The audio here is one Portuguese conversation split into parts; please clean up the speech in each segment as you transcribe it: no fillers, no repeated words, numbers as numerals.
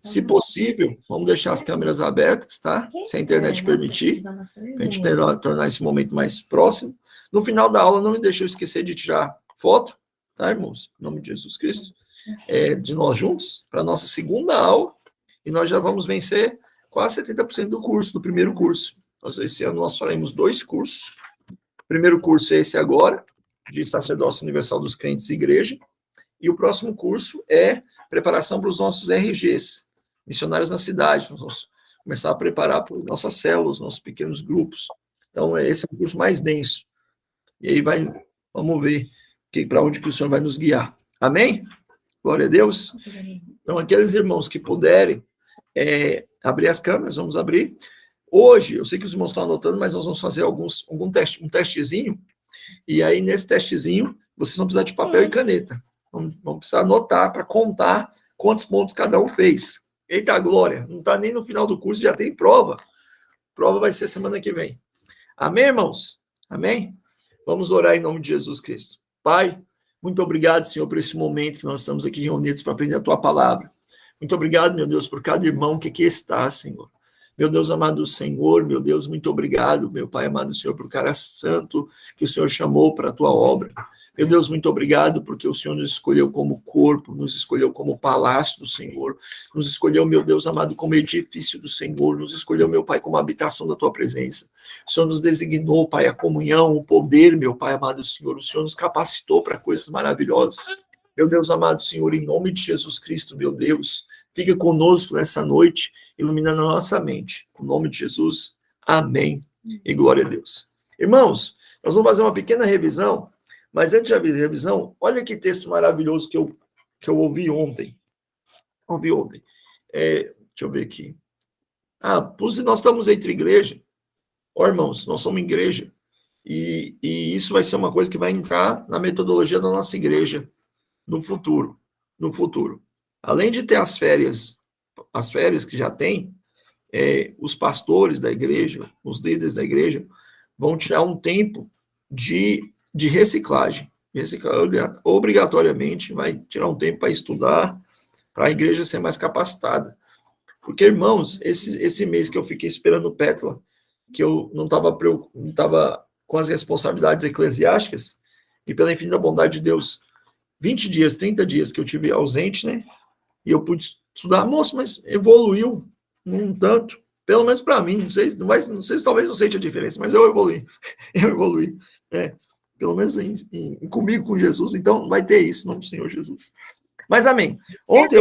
Se possível, vamos deixar as câmeras abertas, tá? Se a internet permitir, para a gente tornar esse momento mais próximo. No final da aula, não me deixe eu esquecer de tirar foto, tá, irmãos? Em nome de Jesus Cristo. De nós juntos, para a nossa segunda aula, e nós já vamos vencer quase 70% do curso, do primeiro curso. Esse ano nós faremos 2 cursos. O primeiro curso é esse agora, de Sacerdócio Universal dos Crentes e Igreja, e o próximo curso é preparação para os nossos RGs, missionários na cidade. Nós vamos começar a preparar para nossas células, nossos pequenos grupos. Então, esse é o curso mais denso. E aí vamos ver para onde que o Senhor vai nos guiar. Amém? Glória a Deus. Então, aqueles irmãos que puderem abrir as câmeras, vamos abrir. Hoje, eu sei que os irmãos estão anotando, mas nós vamos fazer um testezinho, e aí nesse testezinho, vocês vão precisar de papel e caneta. Vamos precisar anotar para contar quantos pontos cada um fez. Eita glória, não está nem no final do curso, já tem prova. Prova vai ser semana que vem. Amém, irmãos? Amém? Vamos orar em nome de Jesus Cristo. Pai, muito obrigado, Senhor, por esse momento que nós estamos aqui reunidos para aprender a Tua palavra. Muito obrigado, meu Deus, por cada irmão que aqui está, Senhor. Meu Deus amado Senhor, meu Deus, muito obrigado, meu Pai amado Senhor, por cara santo que o Senhor chamou para a Tua obra. Meu Deus, muito obrigado, porque o Senhor nos escolheu como corpo, nos escolheu como palácio do Senhor, nos escolheu, meu Deus amado, como edifício do Senhor, nos escolheu, meu Pai, como habitação da Tua presença. O Senhor nos designou, Pai, a comunhão, o poder, meu Pai amado Senhor. O Senhor nos capacitou para coisas maravilhosas. Meu Deus amado Senhor, em nome de Jesus Cristo, meu Deus, fica conosco nessa noite, iluminando a nossa mente. Em nome de Jesus, amém e glória a Deus. Irmãos, nós vamos fazer uma pequena revisão, mas antes da revisão, olha que texto maravilhoso que eu ouvi ontem. Deixa eu ver aqui. Nós estamos entre igreja. Irmãos, nós somos igreja. E isso vai ser uma coisa que vai entrar na metodologia da nossa igreja no futuro. Além de ter as férias que já tem, os pastores da igreja, os líderes da igreja, vão tirar um tempo de reciclagem. Obrigatoriamente vai tirar um tempo para estudar, para a igreja ser mais capacitada. Porque, irmãos, esse mês que eu fiquei esperando o Pétala, que eu não estava com as responsabilidades eclesiásticas, e pela infinita bondade de Deus, 20 dias, 30 dias que eu tive ausente, né? E eu pude estudar. Moço, mas evoluiu um tanto, pelo menos para mim, não sei se talvez não sente a diferença, mas eu evoluí. Pelo menos comigo, com Jesus, então vai ter isso, em nome do Senhor Jesus. Mas amém. Ontem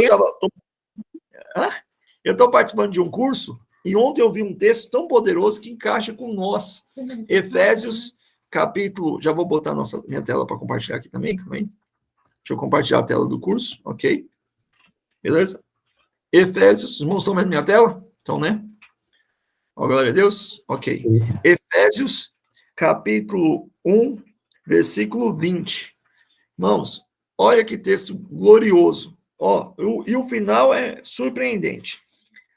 eu estou participando de um curso, e ontem eu vi um texto tão poderoso que encaixa com nós. Efésios, capítulo... Já vou botar minha tela para compartilhar aqui também. Deixa eu compartilhar a tela do curso, ok? Beleza? Efésios, os irmãos estão vendo minha tela? Então, né? Glória a Deus? Ok. Efésios, capítulo 1, versículo 20. Irmãos, olha que texto glorioso. E o final é surpreendente.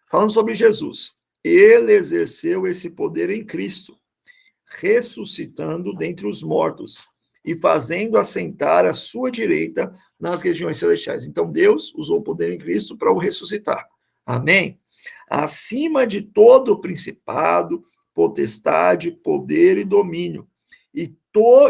Falando sobre Jesus. Ele exerceu esse poder em Cristo, ressuscitando dentre os mortos e fazendo assentar à sua direita nas regiões celestiais. Então, Deus usou o poder em Cristo para o ressuscitar. Amém? Acima de todo principado, potestade, poder e domínio, e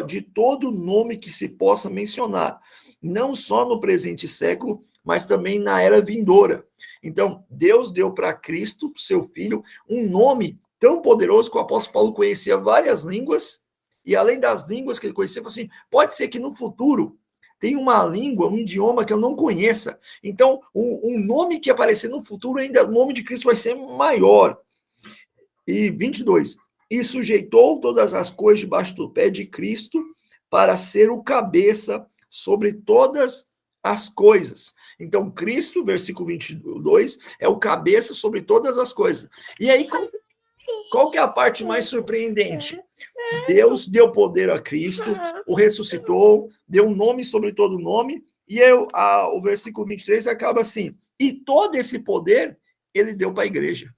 de todo nome que se possa mencionar, não só no presente século, mas também na era vindoura. Então, Deus deu para Cristo, seu Filho, um nome tão poderoso que o apóstolo Paulo conhecia várias línguas, e além das línguas que ele conhecia, falou assim, pode ser que no futuro tem uma língua, um idioma que eu não conheça. Então, um nome que aparecer no futuro, ainda o nome de Cristo vai ser maior. E 22. E sujeitou todas as coisas debaixo do pé de Cristo para ser o cabeça sobre todas as coisas. Então, Cristo, versículo 22, é o cabeça sobre todas as coisas. E aí, qual que é a parte mais surpreendente? Deus deu poder a Cristo, o ressuscitou, deu um nome sobre todo nome, e o versículo 23 acaba assim, e todo esse poder ele deu para a igreja.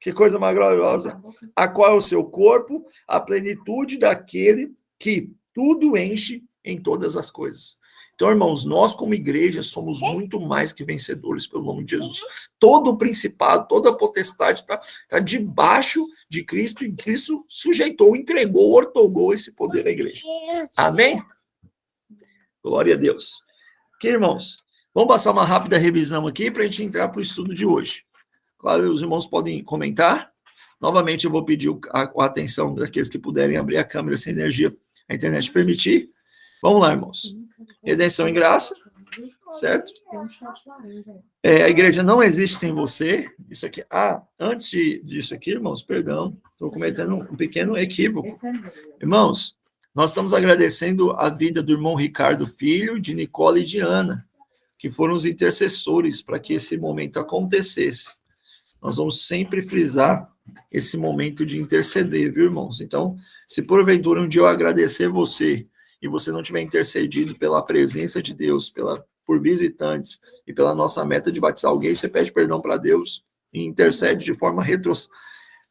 Que coisa maravilhosa. A qual é o seu corpo, a plenitude daquele que tudo enche em todas as coisas. Então, irmãos, nós como igreja somos muito mais que vencedores pelo nome de Jesus. Todo o principado, toda a potestade está debaixo de Cristo, e Cristo sujeitou, entregou, ortogou esse poder à igreja. Amém? Glória a Deus. Ok, irmãos? Vamos passar uma rápida revisão aqui para a gente entrar para o estudo de hoje. Claro, os irmãos podem comentar. Novamente, eu vou pedir a atenção daqueles que puderem abrir a câmera se a energia, a internet permitir. Vamos lá, irmãos. Redenção em graça, certo? A igreja não existe sem você. Isso aqui. Antes disso aqui, irmãos, perdão, estou cometendo um pequeno equívoco. Irmãos, nós estamos agradecendo a vida do irmão Ricardo Filho, de Nicole e de Ana, que foram os intercessores para que esse momento acontecesse. Nós vamos sempre frisar esse momento de interceder, viu, irmãos? Então, se porventura um dia eu agradecer você e você não tiver intercedido pela presença de Deus, por visitantes e pela nossa meta de batizar alguém, você pede perdão para Deus e intercede de forma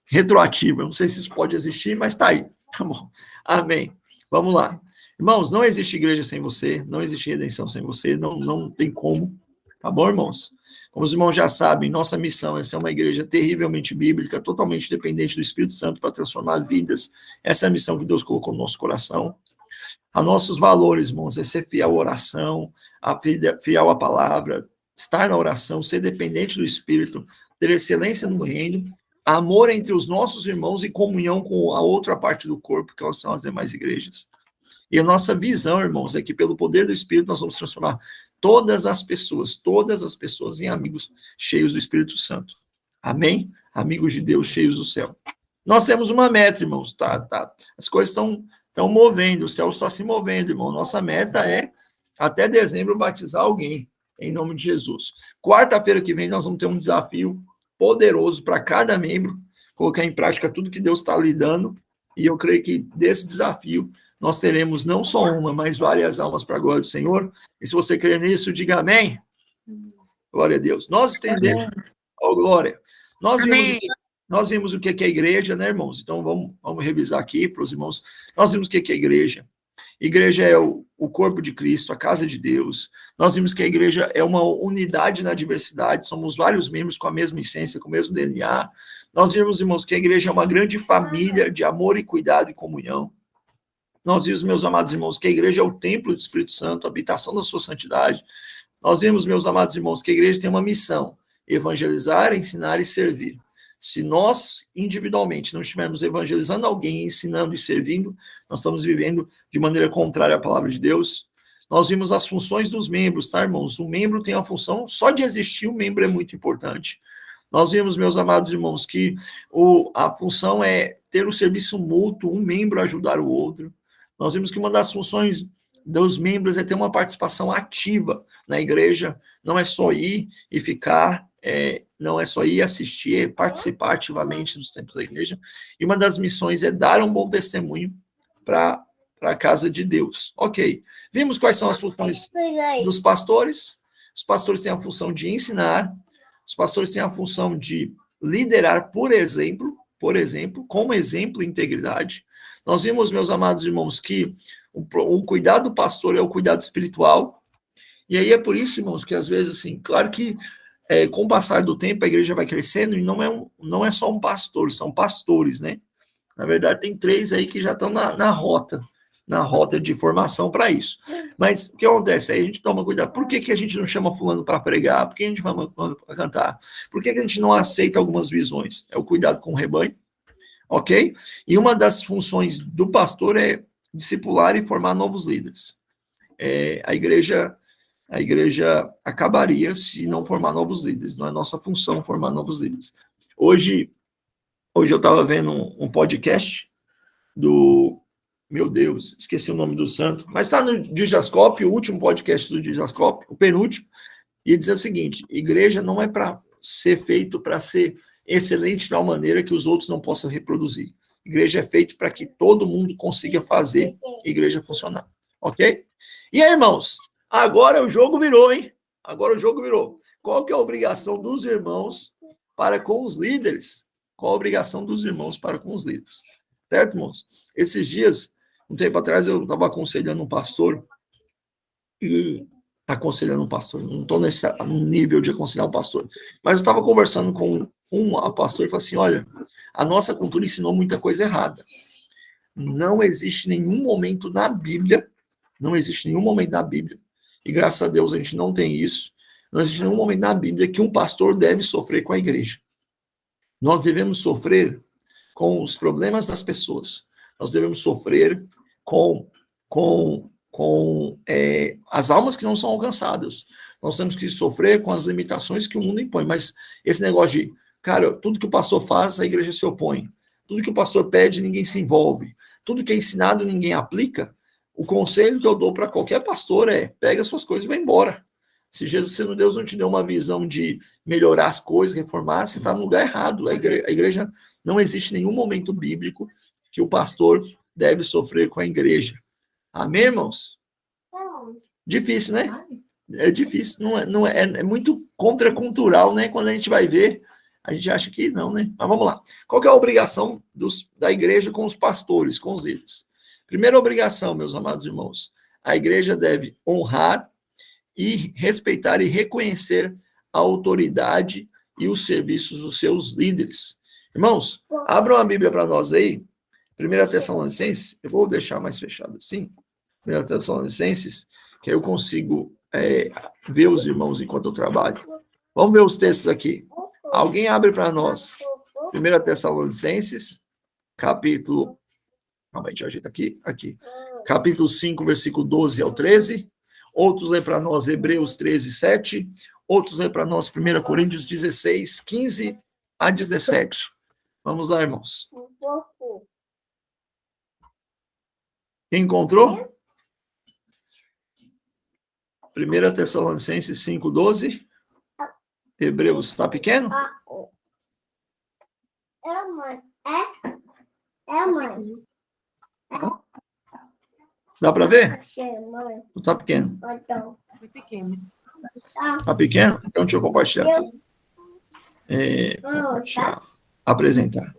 retroativa. Não sei se isso pode existir, mas está aí. Tá bom. Amém. Vamos lá. Irmãos, não existe igreja sem você, não existe redenção sem você, não tem como. Tá bom, irmãos? Como os irmãos já sabem, nossa missão é ser uma igreja terrivelmente bíblica, totalmente dependente do Espírito Santo para transformar vidas. Essa é a missão que Deus colocou no nosso coração. A nossos valores, irmãos, é ser fiel à oração, fiel à palavra, estar na oração, ser dependente do Espírito, ter excelência no reino, amor entre os nossos irmãos e comunhão com a outra parte do corpo, que são as demais igrejas. E a nossa visão, irmãos, é que pelo poder do Espírito nós vamos transformar todas as pessoas em amigos cheios do Espírito Santo. Amém? Amigos de Deus cheios do céu. Nós temos uma meta, irmãos, tá. As coisas estão movendo, o céu está se movendo, irmão. Nossa meta é, até dezembro, batizar alguém, em nome de Jesus. Quarta-feira que vem nós vamos ter um desafio poderoso para cada membro, colocar em prática tudo que Deus está lhe dando, e eu creio que desse desafio nós teremos não só uma, mas várias almas para a glória do Senhor. E se você crer nisso, diga amém. Glória a Deus. Nós estendemos. Oh, glória. Nós vimos o que é a igreja, né, irmãos? Então, vamos revisar aqui para os irmãos. Nós vimos o que é a igreja. Igreja é o corpo de Cristo, a casa de Deus. Nós vimos que a igreja é uma unidade na diversidade, somos vários membros com a mesma essência, com o mesmo DNA. Nós vimos, irmãos, que a igreja é uma grande família de amor e cuidado e comunhão. Nós vimos, meus amados irmãos, que a igreja é o templo do Espírito Santo, a habitação da sua santidade. Nós vimos, meus amados irmãos, que a igreja tem uma missão: evangelizar, ensinar e servir. Se nós, individualmente, não estivermos evangelizando alguém, ensinando e servindo, nós estamos vivendo de maneira contrária à palavra de Deus. Nós vimos as funções dos membros, tá, irmãos? Um membro tem a função, só de existir um membro é muito importante. Nós vimos, meus amados irmãos, que a função é ter o serviço mútuo, um membro ajudar o outro. Nós vimos que uma das funções dos membros é ter uma participação ativa na igreja, não é só ir e ficar, não é só ir assistir, é participar ativamente dos tempos da igreja. E uma das missões é dar um bom testemunho para a casa de Deus. Ok. Vimos quais são as funções dos pastores. Os pastores têm a função de ensinar, os pastores têm a função de liderar, por exemplo, como exemplo e integridade. Nós vimos, meus amados irmãos, que o cuidado do pastor é o cuidado espiritual. E aí é por isso, irmãos, que às vezes, assim, claro que com o passar do tempo a igreja vai crescendo e não é só um pastor, são pastores, né? Na verdade, tem 3 aí que já estão na rota de formação para isso. Mas o que acontece? Aí a gente toma cuidado. Por que a gente não chama fulano para pregar? Por que a gente chama fulano para cantar? Por que a gente não aceita algumas visões? É o cuidado com o rebanho. Ok? E uma das funções do pastor é discipular e formar novos líderes. A igreja acabaria se não formar novos líderes. Não é nossa função formar novos líderes. Hoje eu estava vendo um podcast do... Meu Deus, esqueci o nome do santo. Mas está no Dijascope, o último podcast do Dijascope, o penúltimo, e diz o seguinte: igreja não é para ser feito para ser excelente de tal maneira que os outros não possam reproduzir. Igreja é feita para que todo mundo consiga fazer a igreja funcionar. Ok? E aí, irmãos? Agora o jogo virou, hein? Agora o jogo virou. Qual que é a obrigação dos irmãos para com os líderes? Qual a obrigação dos irmãos para com os líderes? Certo, irmãos? Esses dias, um tempo atrás, eu estava aconselhando um pastor e aconselhando um pastor. Não estou nesse nível de aconselhar um pastor. Mas eu estava conversando com um pastor e falei assim, olha, a nossa cultura ensinou muita coisa errada. Não existe nenhum momento na Bíblia, não existe nenhum momento na Bíblia, e graças a Deus a gente não tem isso, não existe nenhum momento na Bíblia que um pastor deve sofrer com a igreja. Nós devemos sofrer com os problemas das pessoas. Nós devemos sofrer com as almas que não são alcançadas. Nós temos que sofrer com as limitações que o mundo impõe. Mas esse negócio de, cara, tudo que o pastor faz, a igreja se opõe. Tudo que o pastor pede, ninguém se envolve. Tudo que é ensinado, ninguém aplica. O conselho que eu dou para qualquer pastor é, pega suas coisas e vai embora. Se Deus não te deu uma visão de melhorar as coisas, reformar, você está no lugar errado. A igreja não existe nenhum momento bíblico que o pastor deve sofrer com a igreja. Amém, irmãos? Difícil, né? É difícil, é muito contracultural, né? Quando a gente vai ver, a gente acha que não, né? Mas vamos lá. Qual que é a obrigação da igreja com os pastores, com os líderes? Primeira obrigação, meus amados irmãos, a igreja deve honrar e respeitar e reconhecer a autoridade e os serviços dos seus líderes. Irmãos, abram a Bíblia para nós aí, 1 Tessalonicenses, eu vou deixar mais fechado assim, 1 Tessalonicenses, que aí eu consigo ver os irmãos enquanto eu trabalho. Vamos ver os textos aqui. Alguém abre para nós, 1 Tessalonicenses, capítulo... Calma aí, deixa eu ajeitar aqui. Capítulo 5, versículo 12 ao 13. Outros lê para nós Hebreus 13, 7. Outros lê para nós 1 Coríntios 16, 15 a 17. Vamos lá, irmãos. Quem encontrou? 1 Tessalonicenses 5, 12. Hebreus, está pequeno? Mãe. Dá para ver? Ou está pequeno? Está pequeno? Então, deixa eu compartilhar aqui. Compartilhar. Apresentar.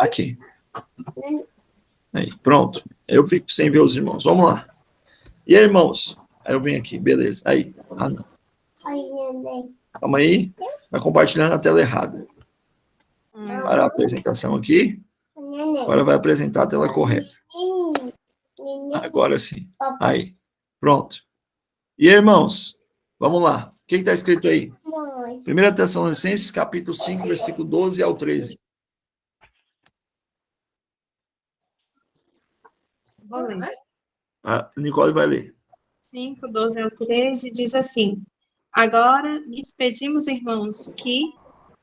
Aqui. Aí, pronto. Eu fico sem ver os irmãos. Vamos lá. E aí, irmãos? Aí eu venho aqui, beleza. Aí. Ah, não. Calma aí. Está compartilhando a tela errada. Para a apresentação aqui. Agora vai apresentar a tela correta. Agora sim. Aí. Pronto. E aí, irmãos? Vamos lá. O que está escrito aí? 1 Tessalonicenses, capítulo 5, versículo 12 ao 13. Vou ler. A Nicole vai ler. 5, 12 ao 13 diz assim: Agora lhes pedimos, irmãos, que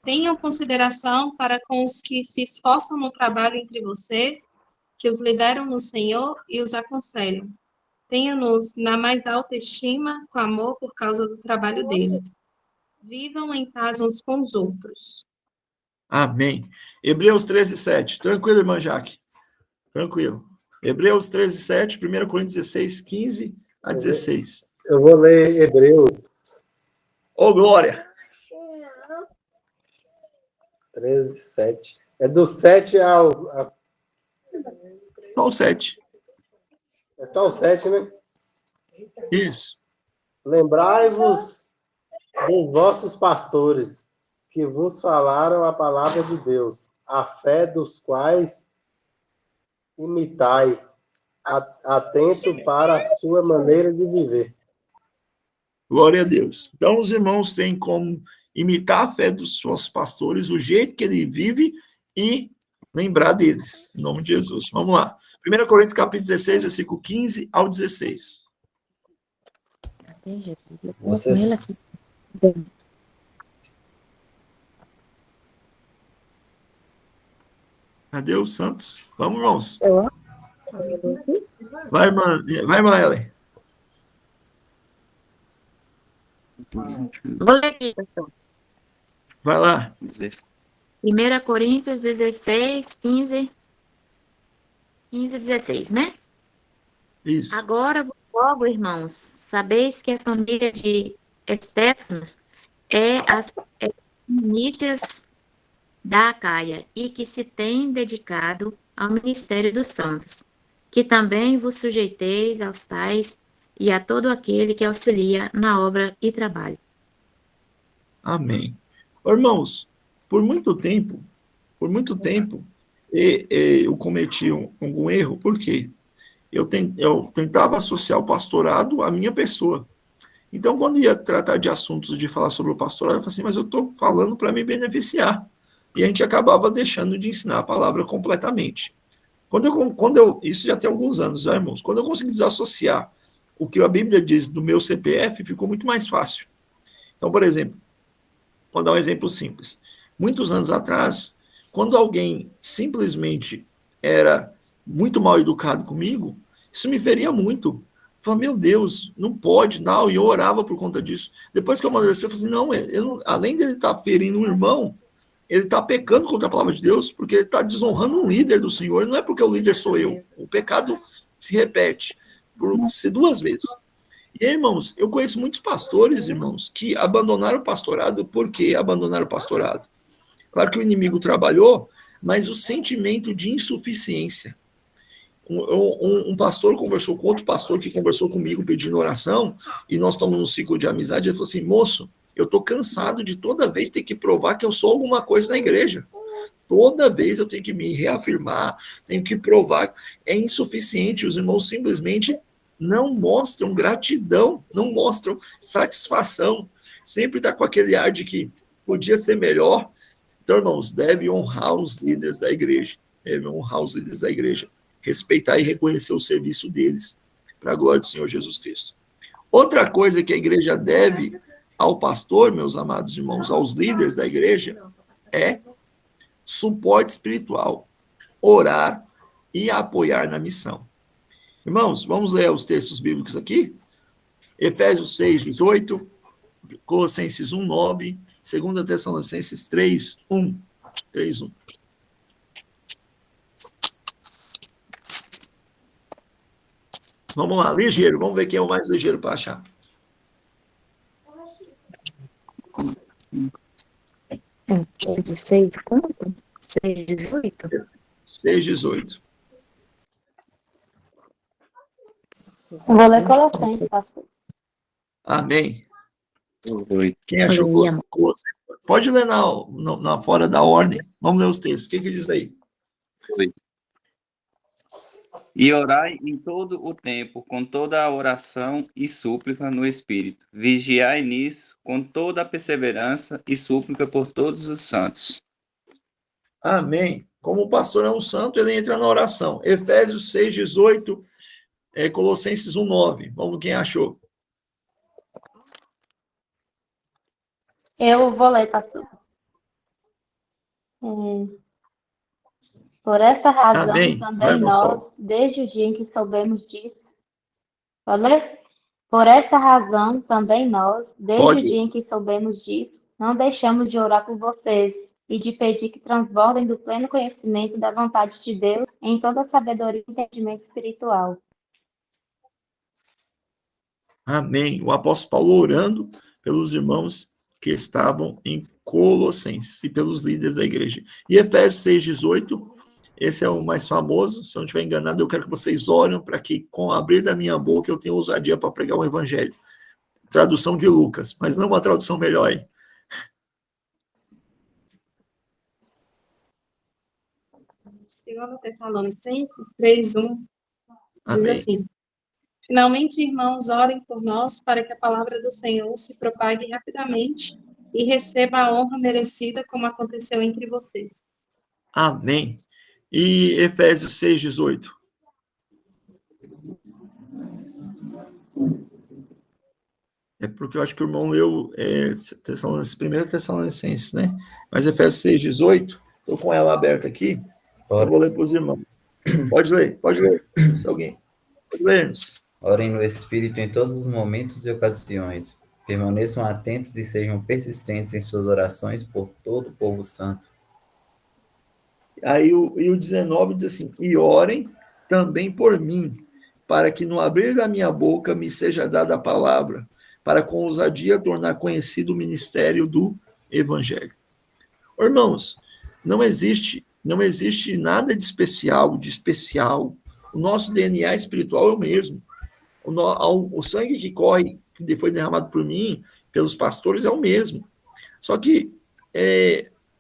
tenham consideração para com os que se esforçam no trabalho entre vocês, que os lideram no Senhor e os aconselham. Tenham-nos na mais alta estima, com amor por causa do trabalho deles. Vivam em paz uns com os outros. Amém. Hebreus 13, 7. Tranquilo, irmã Jaque? Tranquilo. Hebreus 13, 7, 1 Coríntios 16, 15 a 16. Eu vou ler Hebreus. Ô, glória! 13, 7. É do 7 ao... Só o 7. É só o 7, né? Isso. Lembrai-vos dos vossos pastores, que vos falaram a palavra de Deus, a fé dos quais imitai, atento para a sua maneira de viver. Glória a Deus. Então, os irmãos têm como imitar a fé dos seus pastores, o jeito que ele vive e lembrar deles. Em nome de Jesus. Vamos lá. 1 Coríntios, capítulo 16, versículo 15 ao 16. Vocês... Cadê os santos? Vamos, irmãos. Vai, irmã Ellen. Vou ler aqui, pastor. Vai lá. 1 Coríntios 16, 15 e 16, né? Isso. Agora, logo, irmãos, sabeis que a família de Estéfanas é as primícias da Acaia e que se tem dedicado ao ministério dos santos. que também vos sujeiteis aos tais e a todo aquele que auxilia na obra e trabalho. Amém. Irmãos, por muito tempo, eu cometi algum erro, por quê? Eu tentava associar o pastorado à minha pessoa. Então, quando ia tratar de assuntos de falar sobre o pastorado, eu falei assim, mas eu estou falando para me beneficiar. E a gente acabava deixando de ensinar a palavra completamente. Isso já tem alguns anos, já, irmãos. Quando eu consegui desassociar o que a Bíblia diz do meu CPF, ficou muito mais fácil. Então, por exemplo, vou dar um exemplo simples. Muitos anos atrás, quando alguém simplesmente era muito mal educado comigo, isso me feria muito. Eu falei, meu Deus, não pode, não, e eu orava por conta disso. Depois que eu amadureci, eu falei assim, não, além dele estar ferindo um irmão, ele está pecando contra a palavra de Deus, porque ele está desonrando um líder do Senhor, não é porque o líder sou eu. O pecado se repete por ser 2 vezes. E aí, irmãos, eu conheço muitos pastores, irmãos, que abandonaram o pastorado. Por que abandonaram o pastorado? Claro que o inimigo trabalhou, mas o sentimento de insuficiência. Um pastor conversou com outro pastor que conversou comigo pedindo oração, e nós estamos num ciclo de amizade. Ele falou assim, moço, eu estou cansado de toda vez ter que provar que eu sou alguma coisa na igreja. Toda vez eu tenho que me reafirmar, tenho que provar. É insuficiente, os irmãos simplesmente não mostram gratidão, não mostram satisfação. Sempre está com aquele ar de que podia ser melhor. Então, irmãos, deve honrar os líderes da igreja. Deve honrar os líderes da igreja. Respeitar e reconhecer o serviço deles, para a glória do Senhor Jesus Cristo. Outra coisa que a igreja deve ao pastor, meus amados irmãos, aos líderes da igreja, é suporte espiritual, orar e apoiar na missão. Irmãos, vamos ler os textos bíblicos aqui? Efésios 6, 18, Colossenses 1, 9, 2 Tessalonicenses 3, 1. 3, 1. Vamos lá, ligeiro, vamos ver quem é o mais ligeiro para achar. Efésios 6, quanto? 6, 18? 6, 18. Vou ler Colossenses, pastor. Amém. Quem achou Colossenses? Pode ler na fora da ordem. Vamos ler os textos. O que diz aí? E orai em todo o tempo, com toda a oração e súplica no Espírito. Vigiai nisso, com toda a perseverança e súplica por todos os santos. Amém. Como o pastor é um santo, ele entra na oração. Efésios 6, 18, Colossenses 1, 9. Vamos, quem achou? Eu vou ler, pastor. Por essa razão, Amém. também nós, desde o dia em que soubemos disso, por essa razão, também nós, desde o dia em que soubemos disso, não deixamos de orar por vocês e de pedir que transbordem do pleno conhecimento da vontade de Deus em toda a sabedoria e entendimento espiritual. Amém. O apóstolo Paulo orando pelos irmãos que estavam em Colossenses e pelos líderes da igreja. E Efésios 6, 18, esse é o mais famoso. Se eu não estiver enganado, eu quero que vocês orem para que, com o abrir da minha boca, eu tenha ousadia para pregar o evangelho. Tradução de Lucas, mas não uma tradução melhor aí. Segundo Tessalonicenses 3, 1, diz Amém. assim: finalmente, irmãos, orem por nós para que a palavra do Senhor se propague rapidamente e receba a honra merecida, como aconteceu entre vocês. Amém. E Efésios 6, 18. É porque eu acho que o irmão leu 1 Tessalonicenses, né? Mas Efésios 6, 18, estou com ela aberta aqui, eu vou ler para os irmãos. Pode ler. Se alguém. Pode ler. Orem no Espírito em todos os momentos e ocasiões. Permaneçam atentos e sejam persistentes em suas orações por todo o povo santo. Aí o 19 diz assim, e orem também por mim, para que no abrir da minha boca me seja dada a palavra, para com ousadia tornar conhecido o ministério do Evangelho. Irmãos, não existe nada de especial O nosso DNA espiritual é o mesmo. O sangue que corre, que foi derramado por mim, pelos pastores, é o mesmo. Só que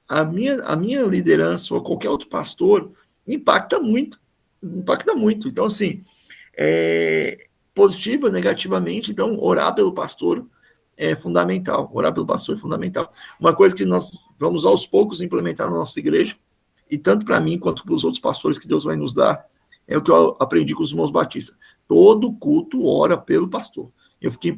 a minha liderança ou qualquer outro pastor impacta muito. Então, assim, positiva, negativamente, então, orar pelo pastor é fundamental. Uma coisa que nós vamos aos poucos implementar na nossa igreja, e tanto para mim quanto para os outros pastores que Deus vai nos dar, é o que eu aprendi com os irmãos batistas. Todo culto ora pelo pastor. Eu fiquei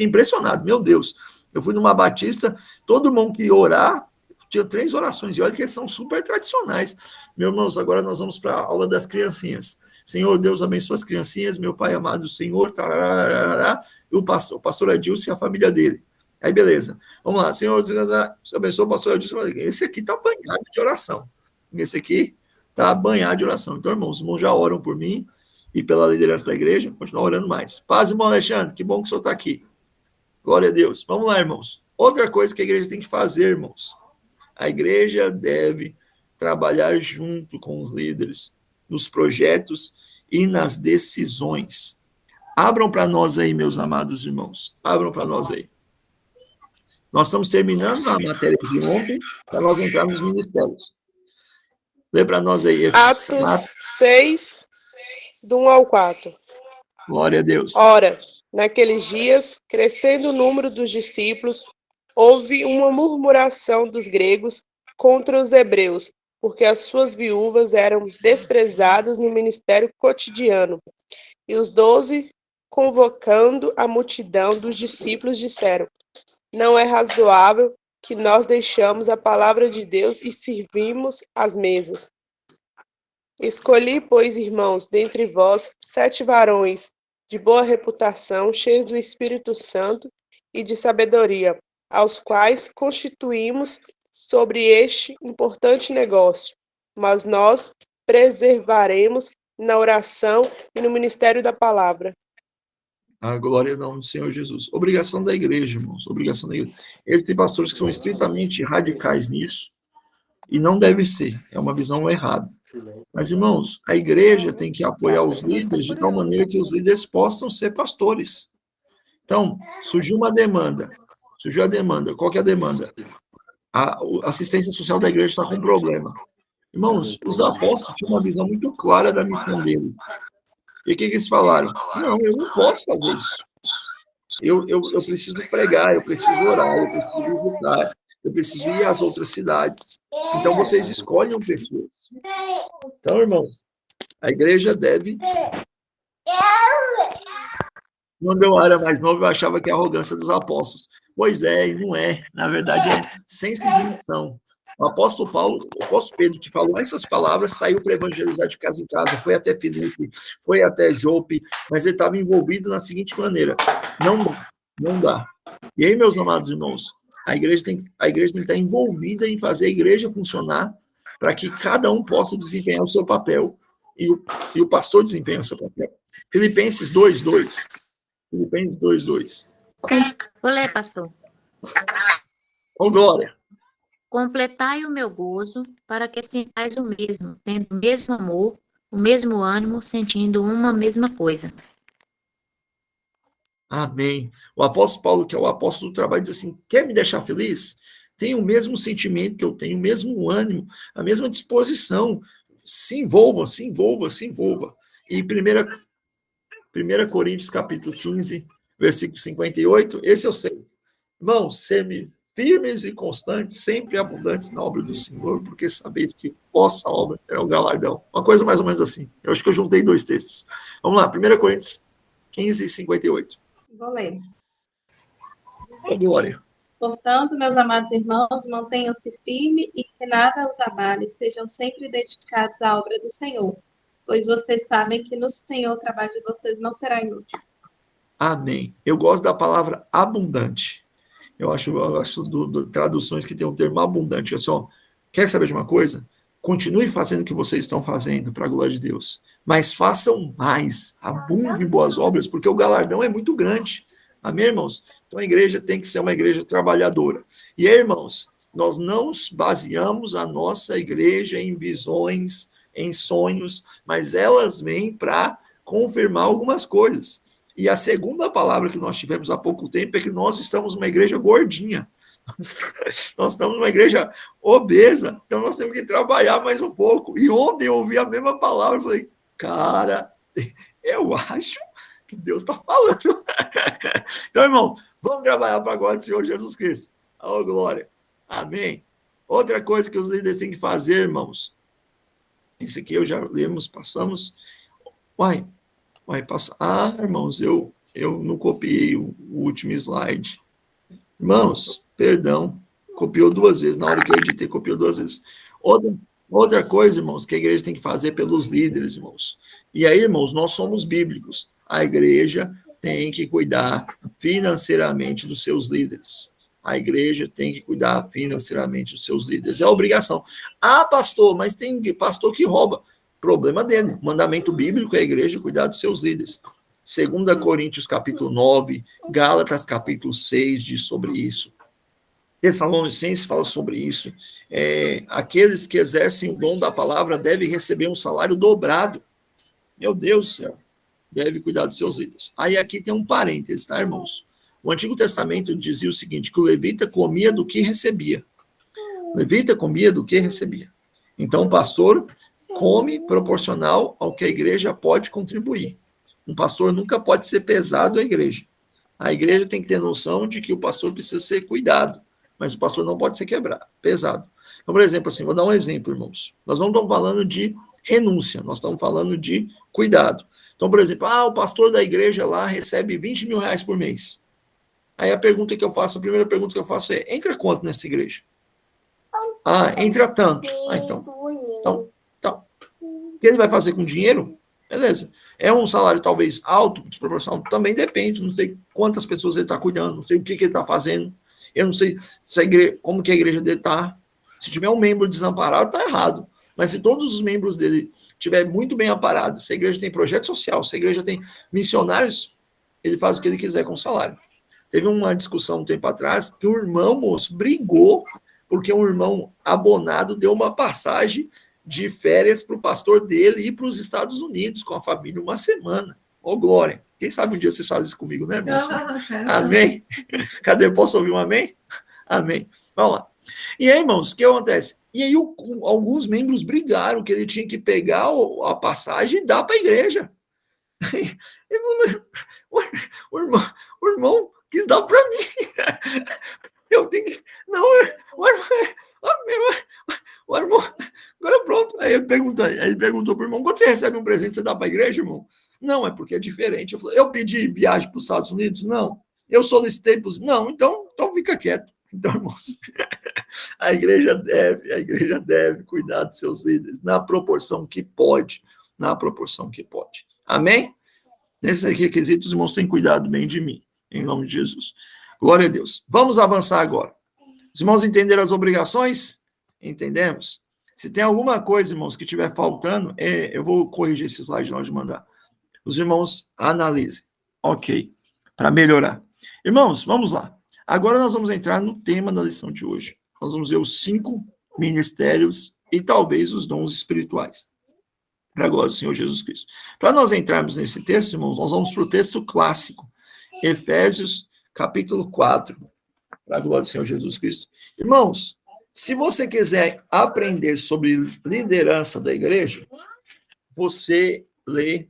impressionado, meu Deus. Eu fui numa batista, todo mundo que orar, tinha 3 orações, e olha que eles são super tradicionais. Meus irmãos, agora nós vamos para a aula das criancinhas. Senhor, Deus abençoe as criancinhas, meu Pai amado, Senhor, tararara, e o pastor Adilson e a família dele. Aí, beleza. Vamos lá, Senhor, abençoe o pastor Adilson. Esse aqui está banhado de oração. Esse aqui está banhado de oração. Então, irmãos, os irmãos já oram por mim e pela liderança da igreja, continuar orando mais. Paz, irmão Alexandre, que bom que o senhor está aqui. Glória a Deus. Vamos lá, irmãos. Outra coisa que a igreja tem que fazer, irmãos. A igreja deve trabalhar junto com os líderes nos projetos e nas decisões. Abram para nós aí, meus amados irmãos. Abram para nós aí. Nós estamos terminando a matéria de ontem para nós entrarmos nos ministérios. Lê para nós aí. Atos 6, do 1 ao 4. Glória a Deus. Ora, naqueles dias, crescendo o número dos discípulos, houve uma murmuração dos gregos contra os hebreus, porque as suas viúvas eram desprezadas no ministério cotidiano. E os 12, convocando a multidão dos discípulos, disseram: não é razoável que nós deixamos a palavra de Deus e servimos as mesas. Escolhi, pois, irmãos, dentre vós 7 varões de boa reputação, cheios do Espírito Santo e de sabedoria, aos quais constituímos sobre este importante negócio, mas nós preservaremos na oração e no ministério da palavra. A glória ao nome do Senhor Jesus. Obrigação da igreja, irmãos. Obrigação da igreja. Existem pastores que são estritamente radicais nisso, e não deve ser. É uma visão errada. Mas, irmãos, a igreja tem que apoiar os líderes de tal maneira que os líderes possam ser pastores. Então, surgiu a demanda. Qual que é a demanda? A assistência social da igreja está com problema. Irmãos, os apóstolos tinham uma visão muito clara da missão deles. E o que eles falaram? Não, eu não posso fazer isso. Eu preciso pregar, eu preciso orar, eu preciso visitar, eu preciso ir às outras cidades. Então, vocês escolhem pessoas. Então, irmãos, a igreja deve... Quando eu era mais novo, eu achava que a arrogância dos apóstolos. Pois é, e não é. Na verdade, é senso de missão. O apóstolo Pedro, que falou essas palavras, saiu para evangelizar de casa em casa, foi até Filipe, foi até Jope, mas ele estava envolvido na seguinte maneira: não dá. E aí, meus amados irmãos, a igreja tem que estar envolvida em fazer a igreja funcionar para que cada um possa desempenhar o seu papel e o pastor desempenha o seu papel. Filipenses 2:2. Filipenses 2:2. Vou ler, pastor. Ô, glória. Completai o meu gozo, para que sintais o mesmo, tendo o mesmo amor, o mesmo ânimo, sentindo uma mesma coisa. Amém. O apóstolo Paulo, que é o apóstolo do trabalho, diz assim: quer me deixar feliz? Tem o mesmo sentimento que eu tenho, o mesmo ânimo, a mesma disposição. Se envolva. E 1 Coríntios, capítulo 15, versículo 58, esse eu sei. Irmãos, ser firmes e constantes, sempre abundantes na obra do Senhor, porque sabeis que vossa obra é o galardão. Uma coisa mais ou menos assim. Eu acho que eu juntei 2 textos. Vamos lá, 1 Coríntios 15, 58. Vou ler. Glória. Portanto, meus amados irmãos, mantenham-se firmes e que nada os abale, sejam sempre dedicados à obra do Senhor, pois vocês sabem que no Senhor o trabalho de vocês não será inútil. Amém. Eu gosto da palavra abundante. Eu acho traduções que tem um termo abundante. É só, quer saber de uma coisa? Continue fazendo o que vocês estão fazendo para a glória de Deus. Mas façam mais. Abundem em boas obras, porque o galardão é muito grande. Amém, irmãos? Então a igreja tem que ser uma igreja trabalhadora. E aí, irmãos, nós não baseamos a nossa igreja em visões em sonhos, mas elas vêm para confirmar algumas coisas. E a segunda palavra que nós tivemos há pouco tempo é que nós estamos numa igreja gordinha. Nós estamos numa igreja obesa, então nós temos que trabalhar mais um pouco. E ontem eu ouvi a mesma palavra, eu falei, cara, eu acho que Deus está falando. Então, irmão, vamos trabalhar para a glória do Senhor Jesus Cristo. Oh, glória. Amém. Outra coisa que os líderes têm que fazer, irmãos, isso aqui eu já lemos, passamos. Passa. Irmãos, eu não copiei o último slide. Irmãos, perdão, copiou 2 vezes. Na hora que eu editei, copiou 2 vezes. Outra coisa, irmãos, que a igreja tem que fazer pelos líderes, irmãos. E aí, irmãos, nós somos bíblicos. A igreja tem que cuidar financeiramente dos seus líderes. A igreja tem que cuidar financeiramente dos seus líderes. É obrigação. Pastor, mas tem pastor que rouba. Problema dele. O mandamento bíblico é a igreja cuidar dos seus líderes. 2 Coríntios capítulo 9, Gálatas capítulo 6 diz sobre isso. Tessalonicenses fala sobre isso. Aqueles que exercem o dom da palavra devem receber um salário dobrado. Meu Deus do céu. Deve cuidar dos seus líderes. Aí aqui tem um parênteses, tá, irmãos? O Antigo Testamento dizia o seguinte, que o levita comia do que recebia. O levita comia do que recebia. Então, o pastor come proporcional ao que a igreja pode contribuir. Um pastor nunca pode ser pesado à igreja. A igreja tem que ter noção de que o pastor precisa ser cuidado, mas o pastor não pode ser pesado. Então, por exemplo, assim, vou dar um exemplo, irmãos. Nós não estamos falando de renúncia, nós estamos falando de cuidado. Então, por exemplo, o pastor da igreja lá recebe 20 mil reais por mês. Aí a primeira pergunta que eu faço é, entra quanto nessa igreja? Entra tanto. Então. O que ele vai fazer com dinheiro? Beleza. É um salário talvez alto, desproporcional? Também depende. Não sei quantas pessoas ele está cuidando, não sei o que ele está fazendo. Eu não sei como que a igreja dele está. Se tiver um membro desamparado, está errado. Mas se todos os membros dele estiver muito bem amparados, se a igreja tem projeto social, se a igreja tem missionários, ele faz o que ele quiser com o salário. Teve uma discussão um tempo atrás que um irmão, moço, brigou porque um irmão abonado deu uma passagem de férias para o pastor dele ir para os Estados Unidos com a família 1 semana. Ô, glória. Quem sabe um dia vocês fazem isso comigo, né, irmão? Amém? Cadê? Posso ouvir um amém? Amém. Vamos lá. E aí, irmãos, o que acontece? E aí alguns membros brigaram que ele tinha que pegar a passagem e dar para a igreja. O irmão quis dar para mim. Eu tenho que... Não, o irmão... Agora pronto. Aí ele perguntou para o irmão, quando você recebe um presente, você dá para a igreja, irmão? Não, é porque é diferente. Eu pedi viagem para os Estados Unidos? Não. Eu solicitei para os... Não, então fica quieto. Então, irmãos, a igreja deve cuidar dos seus líderes na proporção que pode. Amém? Nesses requisitos, os irmãos têm cuidado bem de mim, em nome de Jesus. Glória a Deus. Vamos avançar agora. Os irmãos entenderam as obrigações? Entendemos? Se tem alguma coisa, irmãos, que estiver faltando, eu vou corrigir esse slide na hora de mandar. Os irmãos analisem. Ok. Para melhorar. Irmãos, vamos lá. Agora nós vamos entrar no tema da lição de hoje. Nós vamos ver os 5 ministérios e talvez os dons espirituais. Para a glória do Senhor Jesus Cristo. Para nós entrarmos nesse texto, irmãos, nós vamos para o texto clássico. Efésios, capítulo 4. Para a glória do Senhor Jesus Cristo. Irmãos, se você quiser aprender sobre liderança da igreja, você lê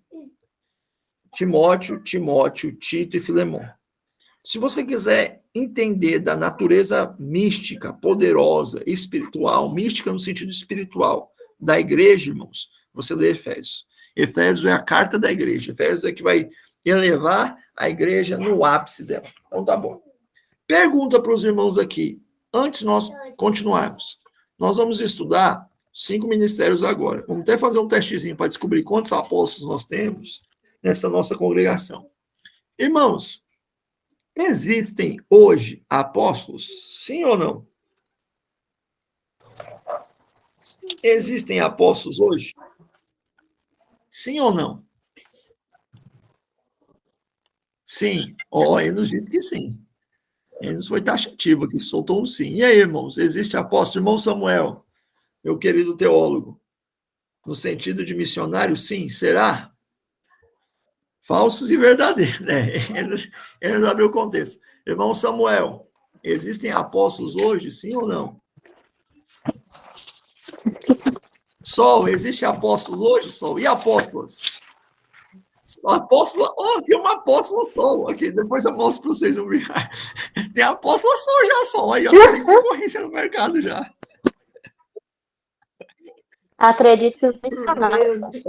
Timóteo, Tito e Filemão. Se você quiser entender da natureza mística, poderosa, espiritual, mística no sentido espiritual da igreja, irmãos, você lê Efésios. Efésios é a carta da igreja. Efésios é que vai elevar a igreja no ápice dela. Então tá bom. Pergunta para os irmãos aqui, antes de nós continuarmos. Nós vamos estudar 5 ministérios agora. Vamos até fazer um testezinho para descobrir quantos apóstolos nós temos nessa nossa congregação. Irmãos, existem hoje apóstolos? Sim ou não? Existem apóstolos hoje? Sim ou não? Sim. Ele nos disse que sim. Ele nos foi taxativo aqui, soltou um sim. E aí, irmãos, existe apóstolo? Irmão Samuel, meu querido teólogo. No sentido de missionário, sim. Será? Falsos e verdadeiros, né? Ele não abriu o contexto. Irmão Samuel, existem apóstolos hoje, sim ou não? Sol, existe apóstolos hoje, Sol? E apóstolas? Apóstola, tem uma apóstola Sol aqui, depois eu mostro para vocês. Tem apóstola Sol já, Sol, aí ó, você tem concorrência no mercado já. Acredito que os missionários.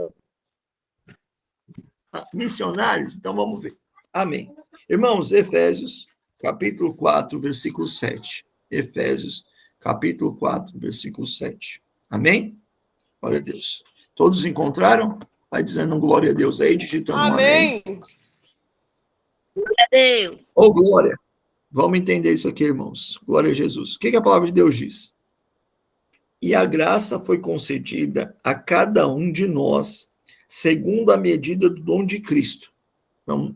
Missionários? Então vamos ver. Amém. Irmãos, Efésios, capítulo 4, versículo 7. Efésios, capítulo 4, versículo 7. Amém? Glória a Deus. Todos encontraram? Vai dizendo glória a Deus aí, digitando um amém. Glória a Deus. Ô, glória. Vamos entender isso aqui, irmãos. Glória a Jesus. O que a palavra de Deus diz? E a graça foi concedida a cada um de nós, segundo a medida do dom de Cristo. Então,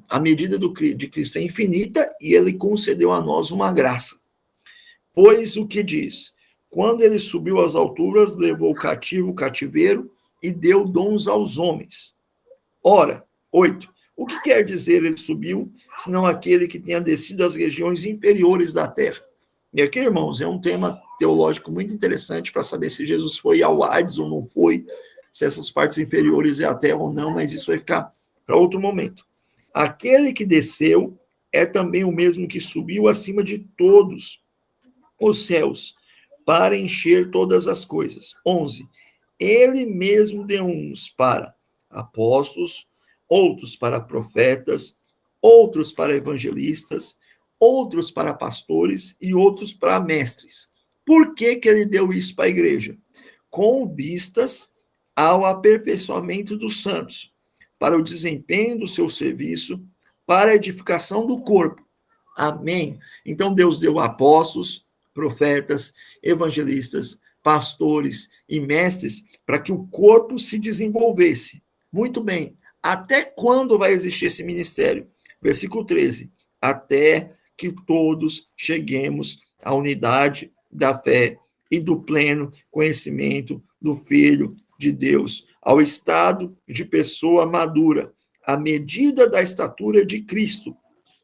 a medida de Cristo é infinita e ele concedeu a nós uma graça. Pois o que diz? Quando ele subiu às alturas, levou o cativeiro e deu dons aos homens. Ora, 8. O que quer dizer ele subiu, senão aquele que tenha descido às regiões inferiores da terra? E aqui, irmãos, é um tema teológico muito interessante para saber se Jesus foi ao Hades ou não foi, se essas partes inferiores é a terra ou não, mas isso vai ficar para outro momento. Aquele que desceu é também o mesmo que subiu acima de todos os céus, para encher todas as coisas. 11. Ele mesmo deu uns para apóstolos, outros para profetas, outros para evangelistas, outros para pastores e outros para mestres. Por que ele deu isso para a igreja? Com vistas ao aperfeiçoamento dos santos, para o desempenho do seu serviço, para a edificação do corpo. Amém? Então Deus deu apóstolos, profetas, evangelistas, pastores e mestres para que o corpo se desenvolvesse. Muito bem. Até quando vai existir esse ministério? Versículo 13. Até que todos cheguemos à unidade da fé e do pleno conhecimento do Filho de Deus, ao estado de pessoa madura, à medida da estatura de Cristo,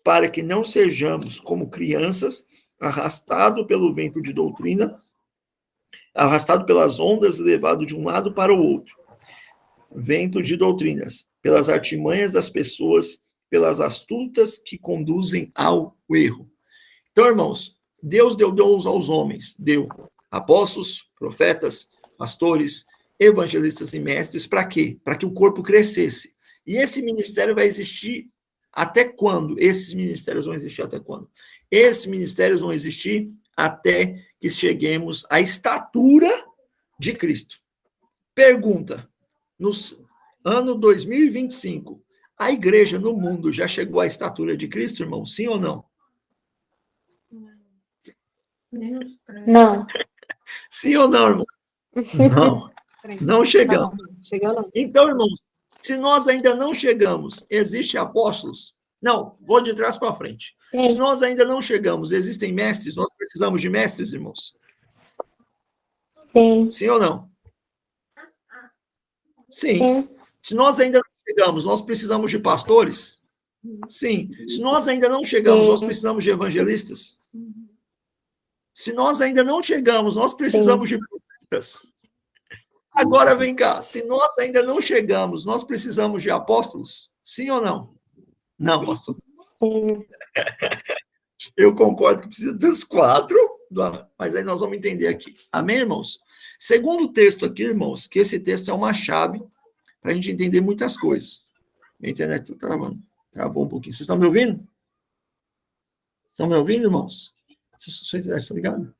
para que não sejamos como crianças, arrastado pelo vento de doutrina, arrastado pelas ondas e levado de um lado para o outro. Vento de doutrinas, pelas artimanhas das pessoas, pelas astutas que conduzem ao erro. Então, irmãos, Deus deu dons aos homens, deu apóstolos, profetas, pastores, evangelistas e mestres, para quê? Para que o corpo crescesse. E esse ministério vai existir até quando? Esses ministérios vão existir até quando? Esses ministérios vão existir até que cheguemos à estatura de Cristo. Pergunta, no ano 2025, a igreja no mundo já chegou à estatura de Cristo, irmão? Sim ou não? Não. Sim ou não, irmão? Não, não chegamos. Então, irmãos, se nós ainda não chegamos, existem apóstolos? Não, vou de trás para frente. Sim. Se nós ainda não chegamos, existem mestres? Nós precisamos de mestres, irmãos? Sim. Sim ou não? Sim. Sim. Se nós ainda não chegamos, nós precisamos de pastores? Sim. Se nós ainda não chegamos, nós precisamos de evangelistas? Se nós ainda não chegamos, nós precisamos de profetas? Agora vem cá, se nós ainda não chegamos, nós precisamos de apóstolos? Sim ou não? Não, pastor. Sim. Eu concordo que precisa dos 4, mas aí nós vamos entender aqui. Amém, irmãos? Segundo texto aqui, irmãos, que esse texto é uma chave para a gente entender muitas coisas. Minha internet está travando. Travou um pouquinho. Vocês estão me ouvindo? Estão me ouvindo, irmãos? Sua internet está ligada?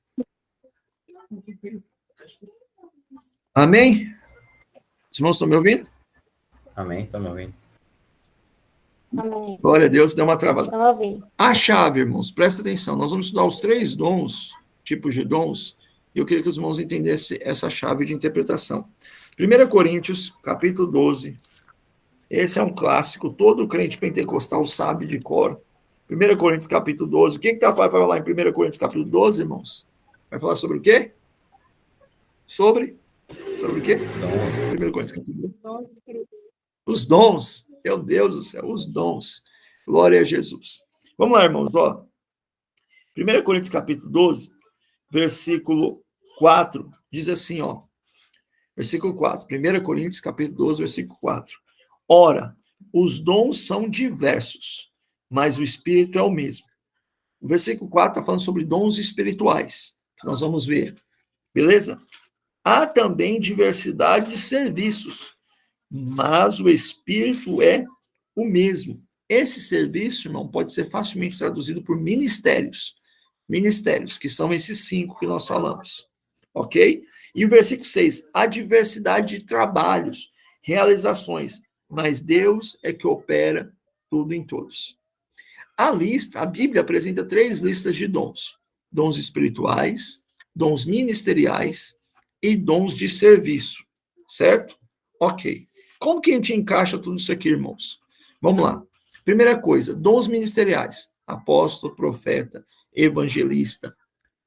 Amém? Os irmãos estão me ouvindo? Amém, estamos ouvindo. Amém. Glória a Deus, deu uma travada. Estão ouvindo. A chave, irmãos, presta atenção. Nós vamos estudar os 3 dons, tipos de dons, e eu queria que os irmãos entendessem essa chave de interpretação. 1 Coríntios, capítulo 12. Esse é um clássico, todo crente pentecostal sabe de cor. 1 Coríntios, capítulo 12. O que vai falar em 1 Coríntios, capítulo 12, irmãos? Vai falar sobre o quê? Sobre Sobre o quê? Dons. 1 Coríntios capítulo 12. Dons espirituais. Os dons, meu Deus do céu, os dons. Glória a Jesus. Vamos lá, irmãos, ó. 1 Coríntios capítulo 12, versículo 4, diz assim, ó. Versículo 4. 1 Coríntios capítulo 12, versículo 4. Ora, os dons são diversos, mas o Espírito é o mesmo. O versículo 4 está falando sobre dons espirituais, que nós vamos ver. Beleza? Há também diversidade de serviços, mas o Espírito é o mesmo. Esse serviço, irmão, pode ser facilmente traduzido por ministérios. Ministérios, que são esses 5 que nós falamos. Ok? E o versículo 6, há diversidade de trabalhos, realizações, mas Deus é que opera tudo em todos. A Bíblia apresenta 3 listas de dons. Dons espirituais, dons ministeriais e dons de serviço. Certo? Ok. Como que a gente encaixa tudo isso aqui, irmãos? Vamos lá. Primeira coisa, dons ministeriais. Apóstolo, profeta, evangelista,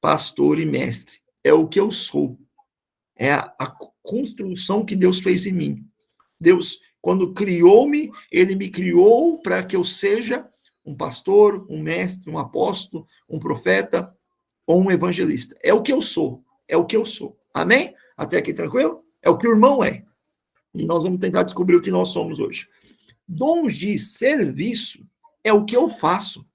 pastor e mestre. É o que eu sou. É a construção que Deus fez em mim. Deus, quando criou-me, Ele me criou para que eu seja um pastor, um mestre, um apóstolo, um profeta ou um evangelista. É o que eu sou. É o que eu sou. Amém? Até aqui tranquilo? É o que o irmão é. E nós vamos tentar descobrir o que nós somos hoje. Dons de serviço é o que eu faço.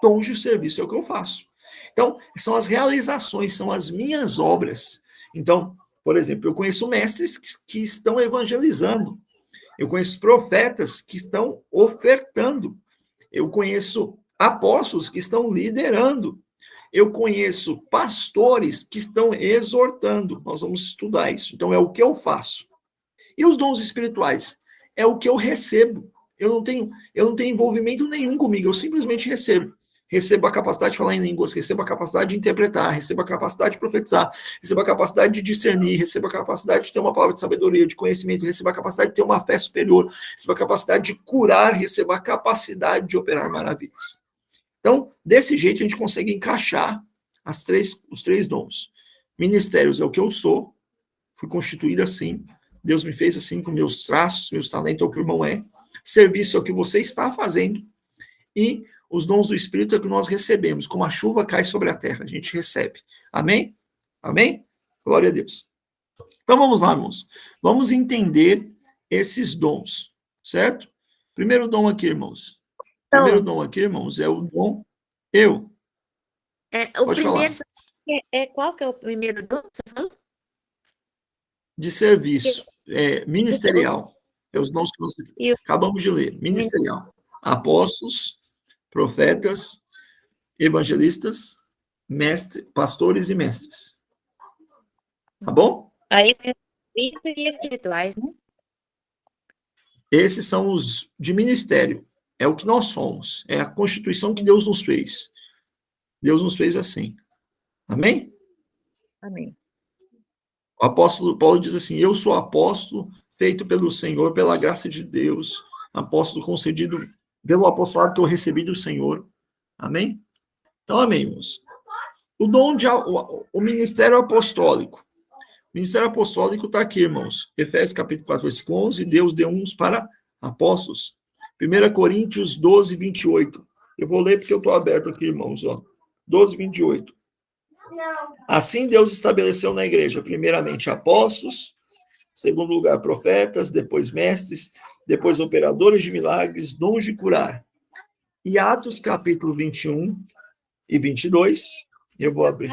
Dons de serviço é o que eu faço. Então, são as realizações, são as minhas obras. Então, por exemplo, eu conheço mestres que estão evangelizando. Eu conheço profetas que estão ofertando. Eu conheço apóstolos que estão liderando. Eu conheço pastores que estão exortando. Nós vamos estudar isso. Então, é o que eu faço. E os dons espirituais? É o que eu recebo. Eu não tenho envolvimento nenhum comigo. Eu simplesmente recebo. Recebo a capacidade de falar em línguas, recebo a capacidade de interpretar, recebo a capacidade de profetizar, recebo a capacidade de discernir, recebo a capacidade de ter uma palavra de sabedoria, de conhecimento, recebo a capacidade de ter uma fé superior, recebo a capacidade de curar, recebo a capacidade de operar maravilhas. Então, desse jeito, a gente consegue encaixar os 3 dons. Ministérios é o que eu sou, fui constituído assim, Deus me fez assim, com meus traços, meus talentos, é o que o irmão é. Serviço é o que você está fazendo. E os dons do Espírito é o que nós recebemos, como a chuva cai sobre a terra, a gente recebe. Amém? Amém? Glória a Deus. Então vamos lá, irmãos. Vamos entender esses dons, certo? Primeiro dom aqui, irmãos. Primeiro dom aqui, irmãos, é o dom eu. O Pode primeiro falar. Qual que é o primeiro dom? Você falou? De serviço, ministerial. É os dons que nós acabamos de ler. Ministerial. Apóstolos, profetas, evangelistas, pastores e mestres. Tá bom? Aí, isso e espirituais, né? Esses são os de ministério. É o que nós somos. É a constituição que Deus nos fez. Deus nos fez assim. Amém? Amém. O apóstolo Paulo diz assim, eu sou apóstolo feito pelo Senhor, pela graça de Deus, apóstolo concedido pelo apostolado que eu recebi do Senhor. Amém? Então, amém, irmãos. O ministério apostólico. O ministério apostólico está aqui, irmãos. Efésios capítulo 4, versículo 11, Deus deu uns para apóstolos. 1 Coríntios 12, 28. Eu vou ler porque eu estou aberto aqui, irmãos. 12, 28. Assim Deus estabeleceu na igreja, primeiramente apóstolos, segundo lugar profetas, depois mestres, depois operadores de milagres, dons de curar. E Atos capítulo 21 e 22, eu vou abrir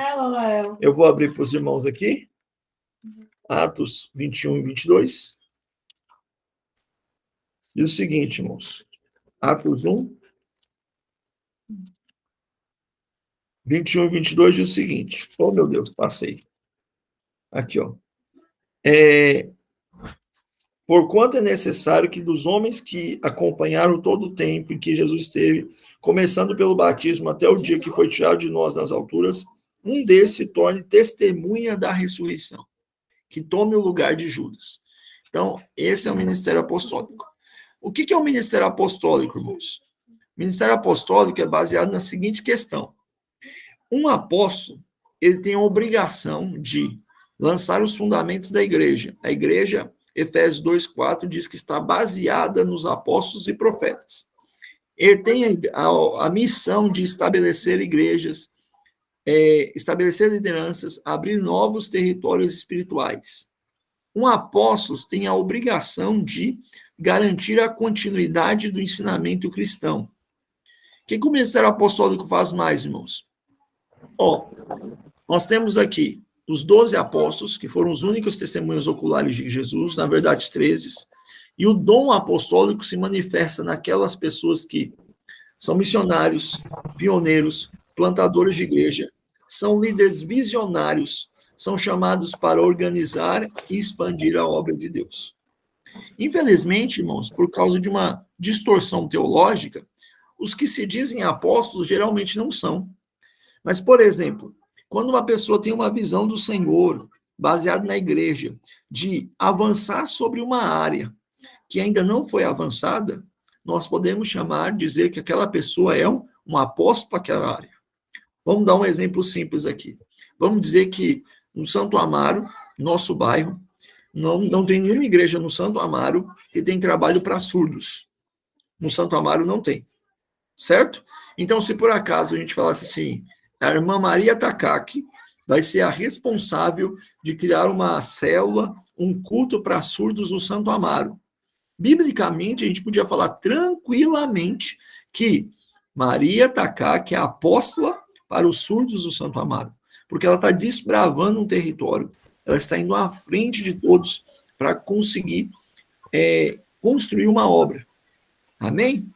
para os irmãos aqui. Atos 21 e 22. E o seguinte, irmãos. Atos 1, 21 e 22 diz o seguinte. Oh, meu Deus, passei. Aqui, ó. Porquanto é necessário que dos homens que acompanharam todo o tempo em que Jesus esteve, começando pelo batismo até o dia que foi tirado de nós nas alturas, um desses se torne testemunha da ressurreição, que tome o lugar de Judas. Então, esse é o ministério apostólico. O que é o ministério apostólico, irmãos? O ministério apostólico é baseado na seguinte questão. Um apóstolo, ele tem a obrigação de lançar os fundamentos da igreja. A igreja, Efésios 2:4, diz que está baseada nos apóstolos e profetas. Ele tem a missão de estabelecer igrejas, estabelecer lideranças, abrir novos territórios espirituais. Um apóstolo tem a obrigação de garantir a continuidade do ensinamento cristão. O que o ministério apostólico faz mais, irmãos? Nós temos aqui os 12 apóstolos, que foram os únicos testemunhas oculares de Jesus, na verdade, 13, e o dom apostólico se manifesta naquelas pessoas que são missionários, pioneiros, plantadores de igreja, são líderes visionários, são chamados para organizar e expandir a obra de Deus. Infelizmente, irmãos, por causa de uma distorção teológica, os que se dizem apóstolos geralmente não são. Mas, por exemplo, quando uma pessoa tem uma visão do Senhor, baseada na igreja, de avançar sobre uma área que ainda não foi avançada, nós podemos dizer que aquela pessoa é um apóstolo para aquela área. Vamos dar um exemplo simples aqui. Vamos dizer que no Santo Amaro, nosso bairro, não tem nenhuma igreja no Santo Amaro que tem trabalho para surdos. No Santo Amaro não tem. Certo? Então, se por acaso a gente falasse assim, a irmã Maria Takaki vai ser a responsável de criar uma célula, um culto para surdos no Santo Amaro. Biblicamente, a gente podia falar tranquilamente que Maria Takaki é a apóstola para os surdos do Santo Amaro, porque ela está desbravando um território, ela está indo à frente de todos para conseguir construir uma obra. Amém?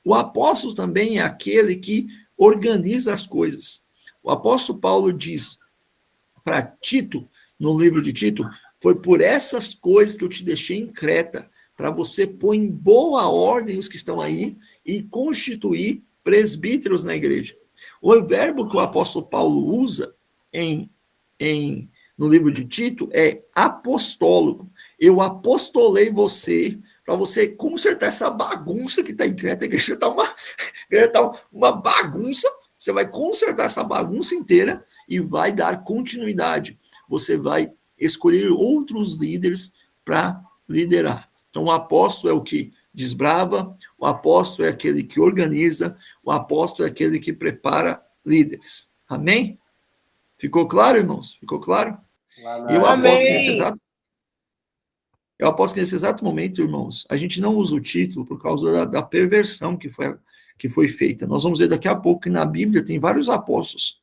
O apóstolo também é aquele que organiza as coisas. O apóstolo Paulo diz para Tito, no livro de Tito, foi por essas coisas que eu te deixei em Creta, para você pôr em boa ordem os que estão aí e constituir presbíteros na igreja. O verbo que o apóstolo Paulo usa no livro de Tito é apostólico. Eu apostolei você para você consertar essa bagunça que está em Creta. A igreja está uma bagunça. Você vai consertar essa bagunça inteira e vai dar continuidade. Você vai escolher outros líderes para liderar. Então, o apóstolo é o que desbrava, o apóstolo é aquele que organiza, o apóstolo é aquele que prepara líderes. Amém? Ficou claro, irmãos? Ficou claro? E eu aposto que nesse exato momento, irmãos, a gente não usa o título por causa da perversão que foi feita. Nós vamos ver daqui a pouco que na Bíblia tem vários apóstolos.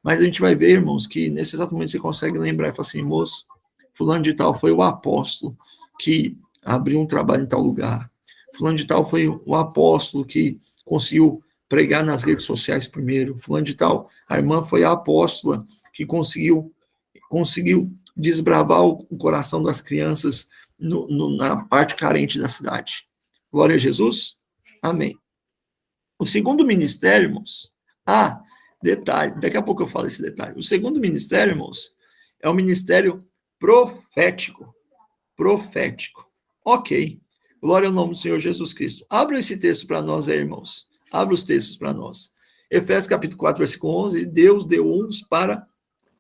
Mas a gente vai ver, irmãos, que nesse exato momento você consegue lembrar e falar assim, moço, fulano de tal foi o apóstolo que abriu um trabalho em tal lugar. Fulano de tal foi o apóstolo que conseguiu pregar nas redes sociais primeiro. Fulano de tal, a irmã foi a apóstola que conseguiu desbravar o coração das crianças na parte carente da cidade. Glória a Jesus. Amém. O segundo ministério, irmãos, detalhe, daqui a pouco eu falo esse detalhe. O segundo ministério, irmãos, é o ministério profético. Profético. Ok. Glória ao nome do Senhor Jesus Cristo. Abra esse texto para nós aí, irmãos. Abra os textos para nós. Efésios capítulo 4, versículo 11. Deus deu uns para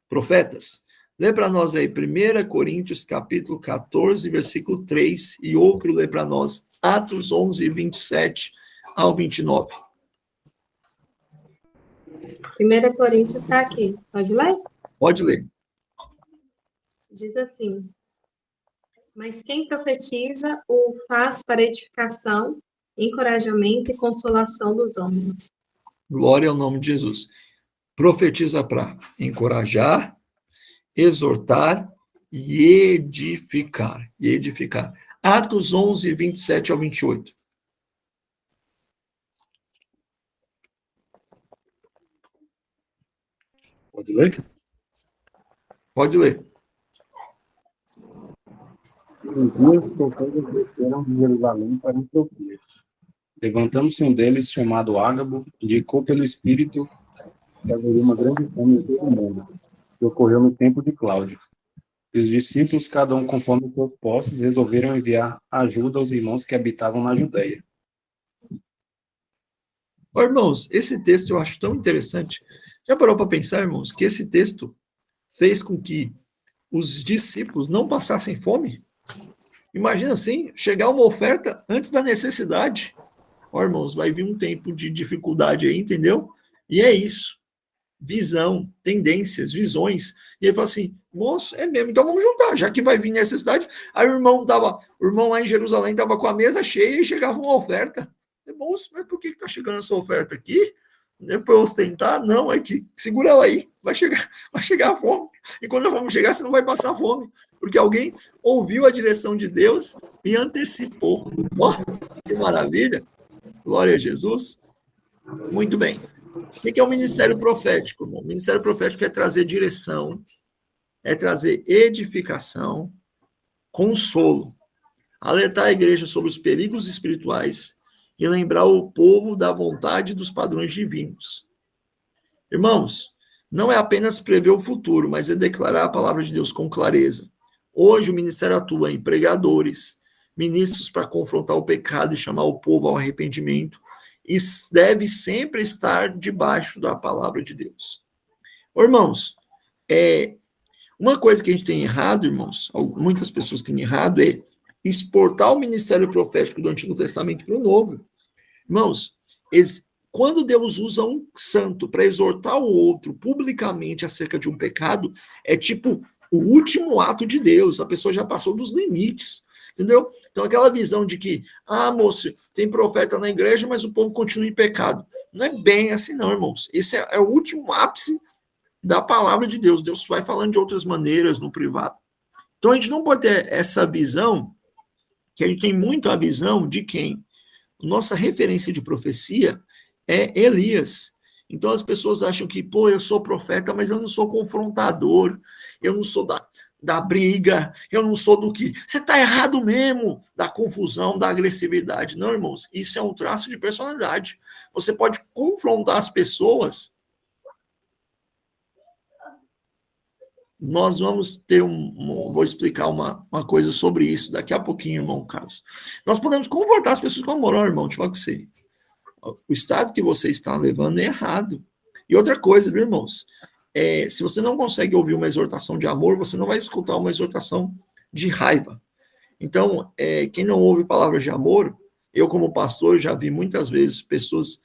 profetas. Lê para nós aí, 1 Coríntios capítulo 14, versículo 3. E outro lê para nós, Atos 11, 27 ao 29. 1 Coríntios está aqui. Pode ler? Pode ler. Diz assim: mas quem profetiza o faz para edificação, encorajamento e consolação dos homens. Glória ao nome de Jesus. Profetiza para encorajar, exortar e edificar. Atos 11, 27 ao 28. Pode ler? Pode ler. Os dias profetas desceram de Jerusalém para Antioquia. Levantando-se um deles, chamado Ágabo, indicou pelo Espírito que haveria uma grande fome em todo o mundo, que ocorreu no tempo de Cláudio. E os discípulos, cada um conforme suas posses, resolveram enviar ajuda aos irmãos que habitavam na Judéia. Irmãos, esse texto eu acho tão interessante. Já parou para pensar, irmãos, que esse texto fez com que os discípulos não passassem fome? Imagina assim, chegar uma oferta antes da necessidade. Ó, irmãos, vai vir um tempo de dificuldade aí, entendeu? E é isso. Visão, tendências, visões. E ele fala assim, moço, é mesmo, então vamos juntar, já que vai vir necessidade. Aí o irmão lá em Jerusalém estava com a mesa cheia e chegava uma oferta. Moço, mas por que está chegando essa oferta aqui? Não é para ostentar? Não, é que segura ela aí, vai chegar a fome. E quando vamos chegar, você não vai passar fome, porque alguém ouviu a direção de Deus e antecipou. Ó, que maravilha! Glória a Jesus. Muito bem. O que é o ministério profético, irmão? O ministério profético é trazer direção, é trazer edificação, consolo, alertar a igreja sobre os perigos espirituais e lembrar o povo da vontade dos padrões divinos. Irmãos, não é apenas prever o futuro, mas é declarar a palavra de Deus com clareza. Hoje o ministério atua em pregadores, ministros para confrontar o pecado e chamar o povo ao arrependimento, e deve sempre estar debaixo da palavra de Deus. Irmãos, uma coisa que a gente tem errado, irmãos, muitas pessoas têm errado, é exportar o ministério profético do Antigo Testamento para o Novo. Irmãos, quando Deus usa um santo para exortar o outro publicamente acerca de um pecado, é tipo o último ato de Deus, a pessoa já passou dos limites, entendeu? Então aquela visão de que, moço, tem profeta na igreja, mas o povo continua em pecado. Não é bem assim não, irmãos. Esse é o último ápice da palavra de Deus. Deus vai falando de outras maneiras no privado. Então a gente não pode ter essa visão, que a gente tem muito a visão de quem? Nossa referência de profecia é Elias. Então as pessoas acham que, eu sou profeta, mas eu não sou confrontador, eu não sou da briga, eu não sou do que... Você está errado mesmo, da confusão, da agressividade. Não, irmãos, isso é um traço de personalidade. Você pode confrontar as pessoas. Nós vamos ter vou explicar uma coisa sobre isso daqui a pouquinho, irmão Carlos. Nós podemos confrontar as pessoas com amor, irmão, te falo com você. O estado que você está levando é errado. E outra coisa, viu, irmãos? Se você não consegue ouvir uma exortação de amor, você não vai escutar uma exortação de raiva. Então, quem não ouve palavras de amor, eu como pastor já vi muitas vezes pessoas,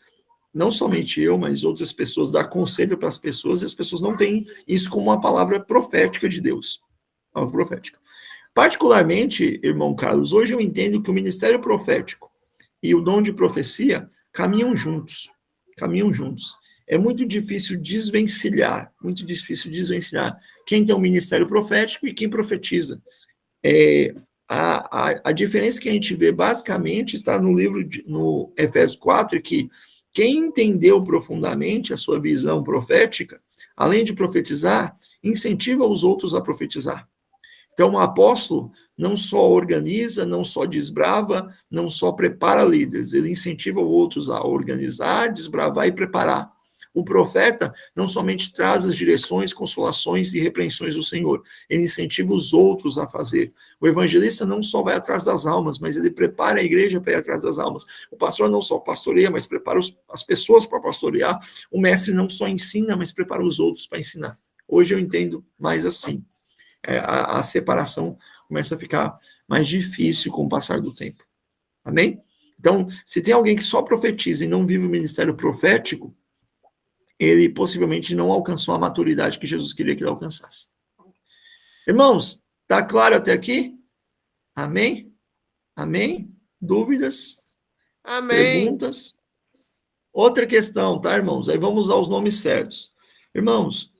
não somente eu, mas outras pessoas, dar conselho para as pessoas, e as pessoas não têm isso como uma palavra profética de Deus. Palavra profética. Particularmente, irmão Carlos, hoje eu entendo que o ministério profético e o dom de profecia caminham juntos. É muito difícil desvencilhar quem tem um ministério profético e quem profetiza. A diferença que a gente vê, basicamente, está no Efésios 4, é que quem entendeu profundamente a sua visão profética, além de profetizar, incentiva os outros a profetizar. Então, o apóstolo não só organiza, não só desbrava, não só prepara líderes, ele incentiva os outros a organizar, desbravar e preparar. O profeta não somente traz as direções, consolações e repreensões do Senhor, ele incentiva os outros a fazer. O evangelista não só vai atrás das almas, mas ele prepara a igreja para ir atrás das almas. O pastor não só pastoreia, mas prepara as pessoas para pastorear. O mestre não só ensina, mas prepara os outros para ensinar. Hoje eu entendo mais assim. A separação começa a ficar mais difícil com o passar do tempo. Amém? Então, se tem alguém que só profetiza e não vive o ministério profético, ele possivelmente não alcançou a maturidade que Jesus queria que ele alcançasse. Irmãos, tá claro até aqui? Amém? Amém? Dúvidas? Amém. Perguntas? Outra questão, tá, irmãos? Aí vamos usar os nomes certos. Irmãos,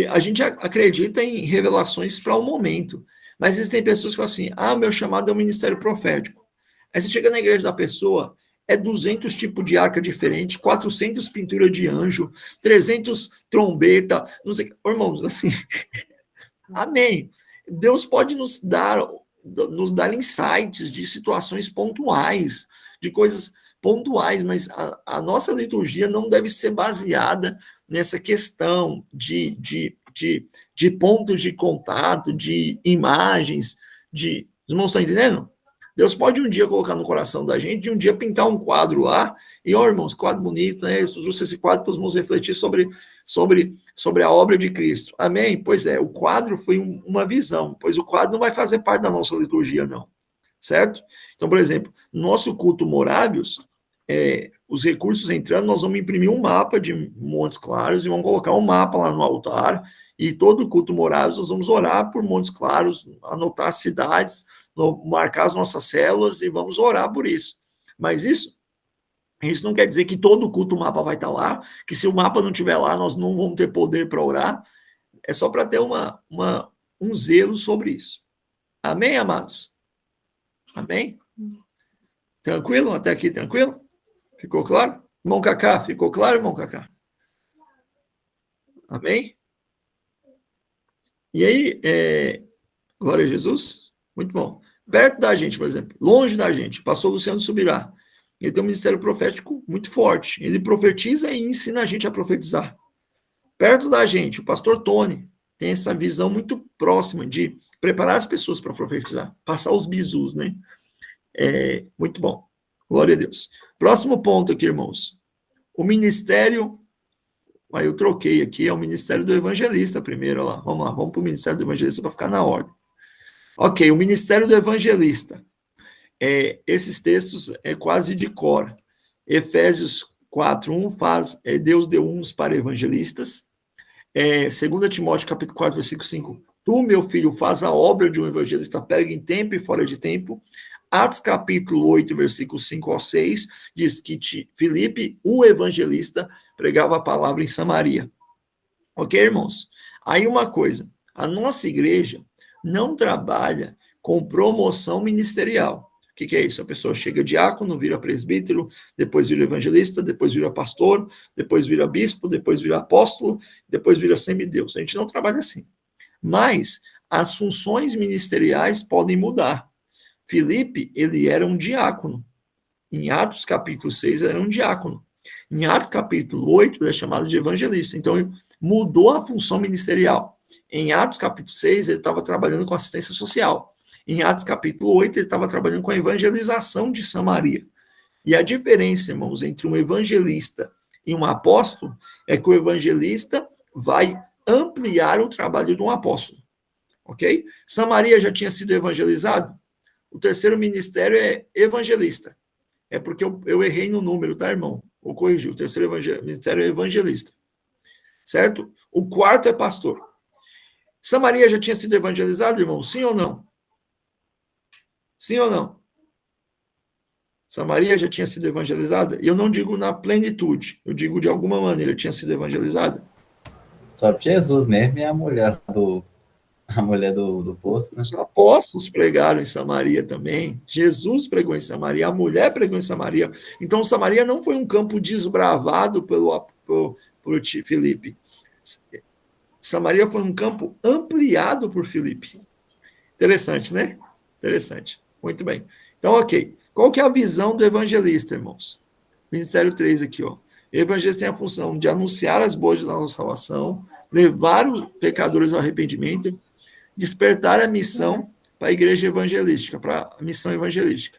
a gente acredita em revelações para o momento, mas existem pessoas que falam assim, meu chamado é um ministério profético. Aí você chega na igreja da pessoa, 200 tipos de arca diferente, 400 pinturas de anjo, 300 trombeta, não sei, irmãos, assim, amém. Deus pode nos dar insights de situações pontuais, de coisas pontuais, mas a nossa liturgia não deve ser baseada nessa questão de pontos de contato, de imagens, os irmãos estão entendendo? Deus pode um dia colocar no coração da gente, de um dia pintar um quadro lá, e, ó, irmãos, quadro bonito, né? Eu trouxe esse quadro para os irmãos refletir sobre a obra de Cristo. Amém? Pois é, o quadro foi uma visão, pois o quadro não vai fazer parte da nossa liturgia, não. Certo? Então, por exemplo, no nosso culto Morábios, os recursos entrando, nós vamos imprimir um mapa de Montes Claros e vamos colocar um mapa lá no altar, e todo o culto Morábios nós vamos orar por Montes Claros, anotar as cidades, marcar as nossas células e vamos orar por isso. Mas isso não quer dizer que todo culto o mapa vai estar lá, que se o mapa não estiver lá, nós não vamos ter poder para orar. É só para ter um zelo sobre isso. Amém, amados? Amém? Tranquilo? Até aqui, tranquilo? Ficou claro? Irmão Cacá, ficou claro, irmão Cacá? Amém? E aí, glória a Jesus? Muito bom. Perto da gente, por exemplo, longe da gente, pastor Luciano Subirá. Ele tem um ministério profético muito forte. Ele profetiza e ensina a gente a profetizar. Perto da gente, o pastor Tony tem essa visão muito próxima de preparar as pessoas para profetizar, passar os bizus, né? Muito bom. Glória a Deus. Próximo ponto aqui, irmãos. O ministério, aí eu troquei aqui, é o ministério do evangelista primeiro, ó lá. Vamos lá, vamos para o ministério do evangelista para ficar na ordem. Ok, o ministério do evangelista. Esses textos é quase de cor. Efésios 4:1 Deus deu uns para evangelistas. 2 Timóteo capítulo 4, versículo 5. Tu, meu filho, faz a obra de um evangelista, pega em tempo e fora de tempo. Atos capítulo 8, versículo 5-6, diz que Filipe, o evangelista, pregava a palavra em Samaria. Ok, irmãos? Aí uma coisa, a nossa igreja não trabalha com promoção ministerial. O que é isso? A pessoa chega diácono, vira presbítero, depois vira evangelista, depois vira pastor, depois vira bispo, depois vira apóstolo, depois vira semideus. A gente não trabalha assim. Mas as funções ministeriais podem mudar. Filipe, ele era um diácono. Em Atos capítulo 6, ele era um diácono. Em Atos capítulo 8, ele é chamado de evangelista. Então, ele mudou a função ministerial. Em Atos capítulo 6, ele estava trabalhando com assistência social. Em Atos capítulo 8, ele estava trabalhando com a evangelização de Samaria. E a diferença, irmãos, entre um evangelista e um apóstolo é que o evangelista vai ampliar o trabalho de um apóstolo. Ok? Samaria já tinha sido evangelizado? O terceiro ministério é evangelista. É porque eu errei no número, tá, irmão? Vou corrigir. O terceiro ministério é evangelista. Certo? O quarto é pastor. Samaria já tinha sido evangelizado, irmão? Sim ou não? Sim ou não? Samaria já tinha sido evangelizada? E eu não digo na plenitude. Eu digo de alguma maneira tinha sido evangelizada. Só Jesus mesmo e a mulher do poço, né? Os apóstolos pregaram em Samaria também. Jesus pregou em Samaria, a mulher pregou em Samaria. Então, Samaria não foi um campo desbravado por Filipe. Samaria foi um campo ampliado por Filipe. Interessante, né? Interessante. Muito bem. Então, ok. Qual que é a visão do evangelista, irmãos? Ministério 3 aqui, ó. O evangelista tem a função de anunciar as boas da nossa salvação, levar os pecadores ao arrependimento, despertar a missão para a igreja evangelística, para a missão evangelística.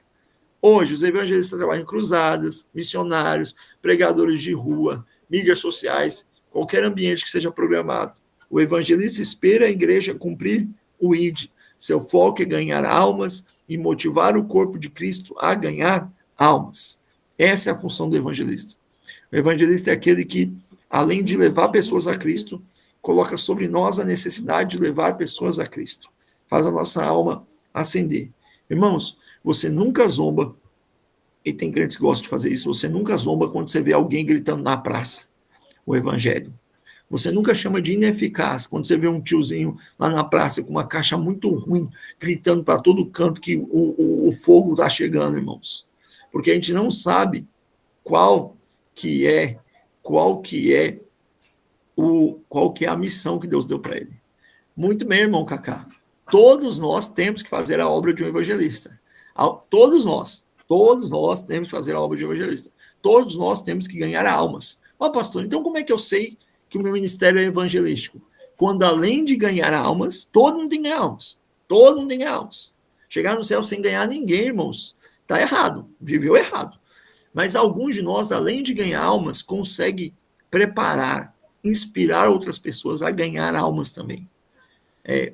Hoje, os evangelistas trabalham em cruzadas, missionários, pregadores de rua, mídias sociais, qualquer ambiente que seja programado. O evangelista espera a igreja cumprir o ID. Seu foco é ganhar almas e motivar o corpo de Cristo a ganhar almas. Essa é a função do evangelista. O evangelista é aquele que, além de levar pessoas a Cristo, coloca sobre nós a necessidade de levar pessoas a Cristo. Faz a nossa alma ascender. Irmãos, você nunca zomba, e tem crentes que gostam de fazer isso, você nunca zomba quando você vê alguém gritando na praça o evangelho. Você nunca chama de ineficaz quando você vê um tiozinho lá na praça com uma caixa muito ruim, gritando para todo canto que o fogo está chegando, irmãos. Porque a gente não sabe qual que é a missão que Deus deu para ele. Muito bem, irmão Cacá. Todos nós temos que fazer a obra de um evangelista. Todos nós temos que fazer a obra de um evangelista. Todos nós temos que ganhar almas. Ó, pastor, então como é que eu sei que o meu ministério é evangelístico? Quando além de ganhar almas, todo mundo tem que ganhar almas. Todo mundo tem que ganhar almas. chegar no céu sem ganhar ninguém, irmãos. Está errado, viveu errado. Mas alguns de nós, além de ganhar almas, conseguem preparar, inspirar outras pessoas a ganhar almas também.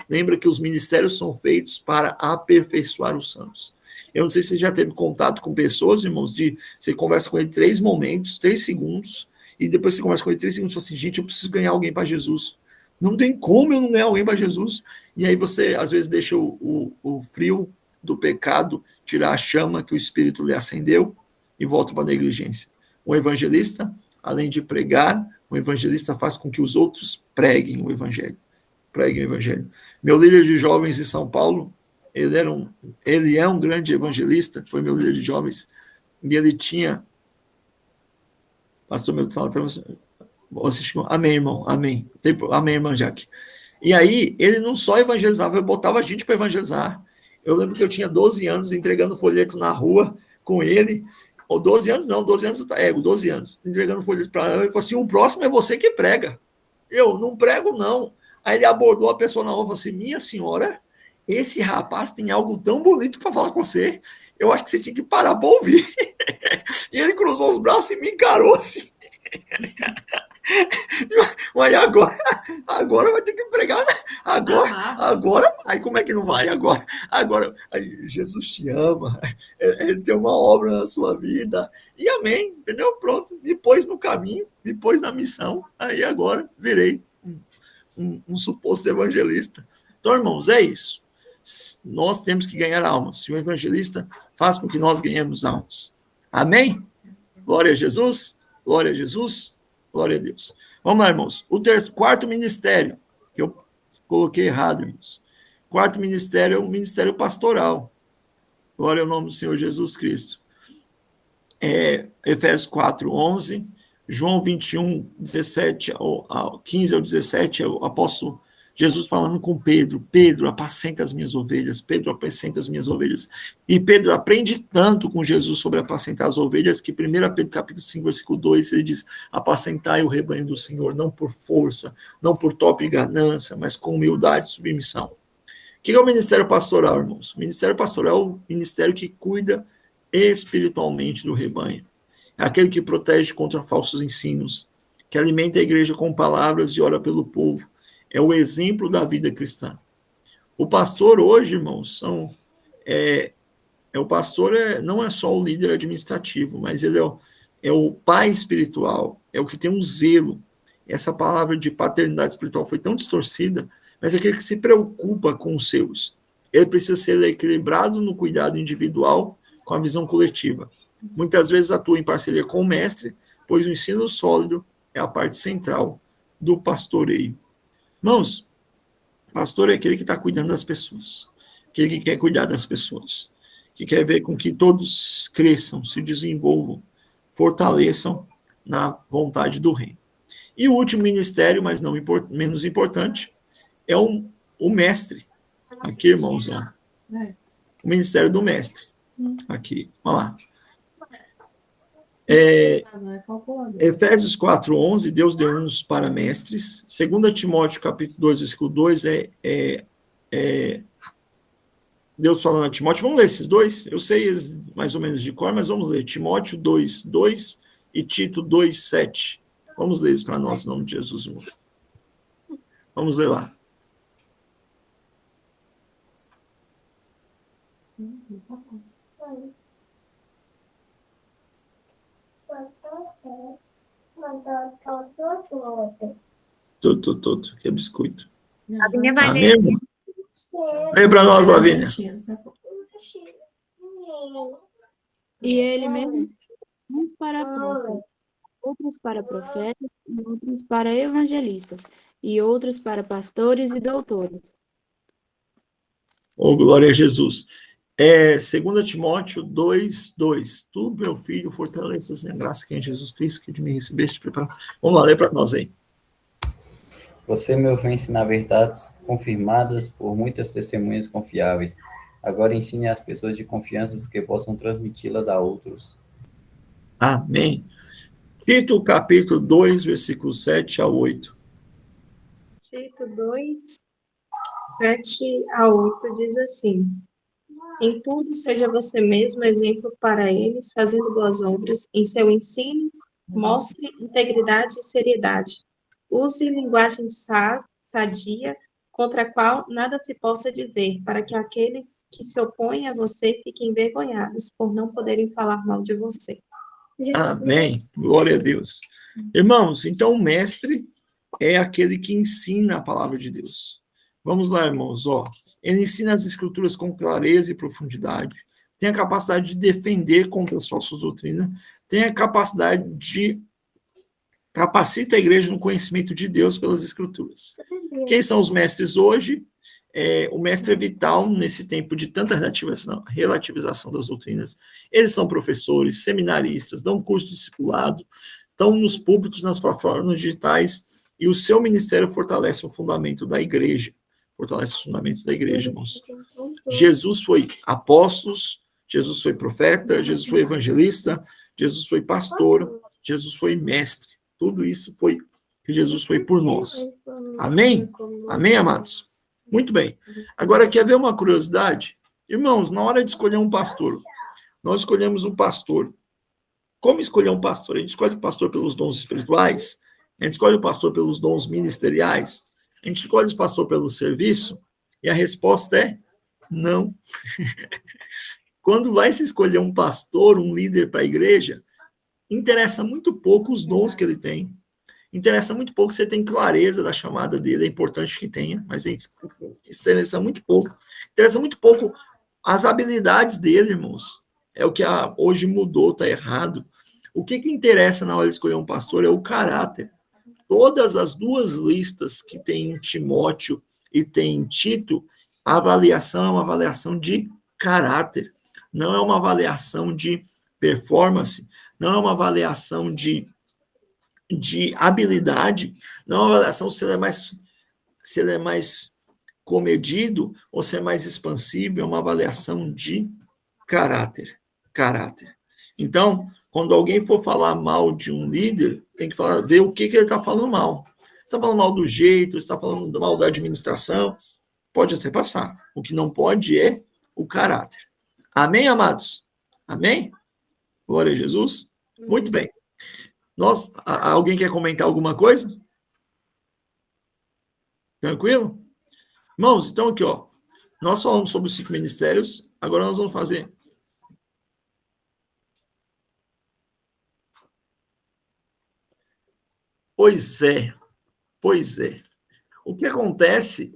Lembra que os ministérios são feitos para aperfeiçoar os santos. Eu não sei se você já teve contato com pessoas, irmãos, você conversa com ele 3 momentos, 3 segundos, e depois você conversa com ele 3 segundos e fala assim, gente, eu preciso ganhar alguém para Jesus. Não tem como eu não ganhar alguém para Jesus. E aí você, às vezes, deixa o frio do pecado tirar a chama que o Espírito lhe acendeu e volta para a negligência. Um evangelista, além de pregar, o evangelista faz com que os outros preguem o evangelho. Preguem o evangelho. Meu líder de jovens em São Paulo, ele é um grande evangelista, foi meu líder de jovens, e ele tinha... Pastor meu, amém, irmão, amém. Amém, irmã Jaque. E aí, ele não só evangelizava, ele botava gente para evangelizar. Eu lembro que eu tinha 12 anos entregando folheto na rua com ele, ou 12 anos não, 12 anos, entregando folheto para ele, ele falou assim, o próximo é você que prega. Eu não prego, não. Aí ele abordou a pessoa na rua e falou assim, minha senhora, esse rapaz tem algo tão bonito para falar com você, eu acho que você tinha que parar para ouvir. E ele cruzou os braços e me encarou assim. Mas agora vai ter que pregar, né? Agora, aí como é que não vai? Agora, aí, Jesus te ama, ele tem uma obra na sua vida, e amém, entendeu? Pronto, me pôs no caminho, me pôs na missão, aí agora virei um suposto evangelista. Então, irmãos, é isso. Nós temos que ganhar almas. Se o evangelista faz com que nós ganhemos almas. Amém? Glória a Jesus, glória a Jesus, glória a Deus. Vamos lá, irmãos. O quarto ministério, que eu coloquei errado, irmãos. Quarto ministério é o ministério pastoral. Glória ao nome do Senhor Jesus Cristo. Efésios 4, 11, João 21, 17 ao 15 ao 17, é o apóstolo Jesus falando com Pedro, Pedro, apacenta as minhas ovelhas, Pedro, apacenta as minhas ovelhas. E Pedro aprende tanto com Jesus sobre apacentar as ovelhas, que 1 Pedro capítulo 5, versículo 2, ele diz, apacentai o rebanho do Senhor, não por força, não por top e ganância, mas com humildade e submissão. O que é o ministério pastoral, irmãos? O ministério pastoral é o ministério que cuida espiritualmente do rebanho. É aquele que protege contra falsos ensinos, que alimenta a igreja com palavras e ora pelo povo. É o exemplo da vida cristã. O pastor hoje, irmãos, o pastor não é só o líder administrativo, mas ele é o pai espiritual, é o que tem um zelo. Essa palavra de paternidade espiritual foi tão distorcida, mas é aquele que se preocupa com os seus. Ele precisa ser equilibrado no cuidado individual com a visão coletiva. Muitas vezes atua em parceria com o mestre, pois o ensino sólido é a parte central do pastoreio. Irmãos, pastor é aquele que está cuidando das pessoas, aquele que quer cuidar das pessoas, que quer ver com que todos cresçam, se desenvolvam, fortaleçam na vontade do reino. E o último ministério, mas não menos importante, é o mestre. Aqui, irmãos, ó, o ministério do mestre. Aqui, olha lá. Efésios 4:11, Deus deu uns para mestres. 2 Timóteo, capítulo 2, versículo 2, Deus falando a Timóteo. Vamos ler esses dois? Eu sei eles mais ou menos de cor, mas vamos ler. Timóteo 2:2 e Tito 2:7. Vamos ler isso para nós, em nome de Jesus, irmão. Vamos ler lá. Tudo, que é biscoito. Lavínia vai Amém, ler. irmão? Lê para nós, Lavínia. E ele mesmo, uns para apóstolos, outros para profetas, e outros para evangelistas, e outros para pastores e doutores. Oh, glória a Jesus. 2 Timóteo 2:2. Tu, meu filho, fortaleças em graça que é em Jesus Cristo, que de mim recebeste preparado. Vamos lá, lê para nós aí. Você me ouviu ensinar verdades confirmadas por muitas testemunhas confiáveis. Agora ensine às pessoas de confiança que possam transmiti-las a outros. Amém. Tito, capítulo 2, versículos 7 a 8. Tito 2, 7 a 8 diz assim: Em tudo, seja você mesmo exemplo para eles, fazendo boas obras. Em seu ensino, mostre integridade e seriedade. Use linguagem sadia, contra a qual nada se possa dizer, para que aqueles que se opõem a você fiquem envergonhados por não poderem falar mal de você. Amém. Glória a Deus. Irmãos, então o mestre é aquele que ensina a palavra de Deus. Vamos lá, irmãos, ó. Ele ensina as escrituras com clareza e profundidade, tem a capacidade de defender contra as falsas doutrinas, tem a capacidade de capacita a igreja no conhecimento de Deus pelas escrituras. Quem são os mestres hoje? O mestre é vital nesse tempo de tanta relativização das doutrinas. Eles são professores, seminaristas, dão curso de discipulado, estão nos púlpitos, nas plataformas digitais, e o seu ministério fortalece o fundamento da igreja. Fortalece os fundamentos da igreja, irmãos. Jesus foi apóstolo, Jesus foi profeta, Jesus foi evangelista, Jesus foi pastor, Jesus foi mestre. Tudo isso foi que Jesus foi por nós. Amém? Amém, amados? Muito bem. Agora, quer ver uma curiosidade? Irmãos, na hora de escolher um pastor, nós escolhemos um pastor. Como escolher um pastor? A gente escolhe o pastor pelos dons espirituais, a gente escolhe o pastor pelos dons ministeriais, a gente escolhe o pastor pelo serviço, e a resposta é não. Quando vai se escolher um pastor, um líder para a igreja, interessa muito pouco os dons que ele tem, interessa muito pouco se ele tem clareza da chamada dele, é importante que tenha, mas interessa muito pouco as habilidades dele, irmãos. É o que hoje mudou, está errado. O que interessa na hora de escolher um pastor é o caráter. Todas as duas listas que tem em Timóteo e tem em Tito, a avaliação é uma avaliação de caráter, não é uma avaliação de performance, não é uma avaliação de habilidade, não é uma avaliação se ele é mais comedido ou se é mais expansivo, é uma avaliação de caráter. Então, quando alguém for falar mal de um líder, tem que ver o que ele está falando mal. Se está falando mal do jeito, se está falando mal da administração, pode até passar. O que não pode é o caráter. Amém, amados? Amém? Glória a Jesus. Muito bem. Alguém quer comentar alguma coisa? Tranquilo? Irmãos, então aqui, ó. Nós falamos sobre os 5 ministérios, agora nós vamos fazer. Pois é. O que acontece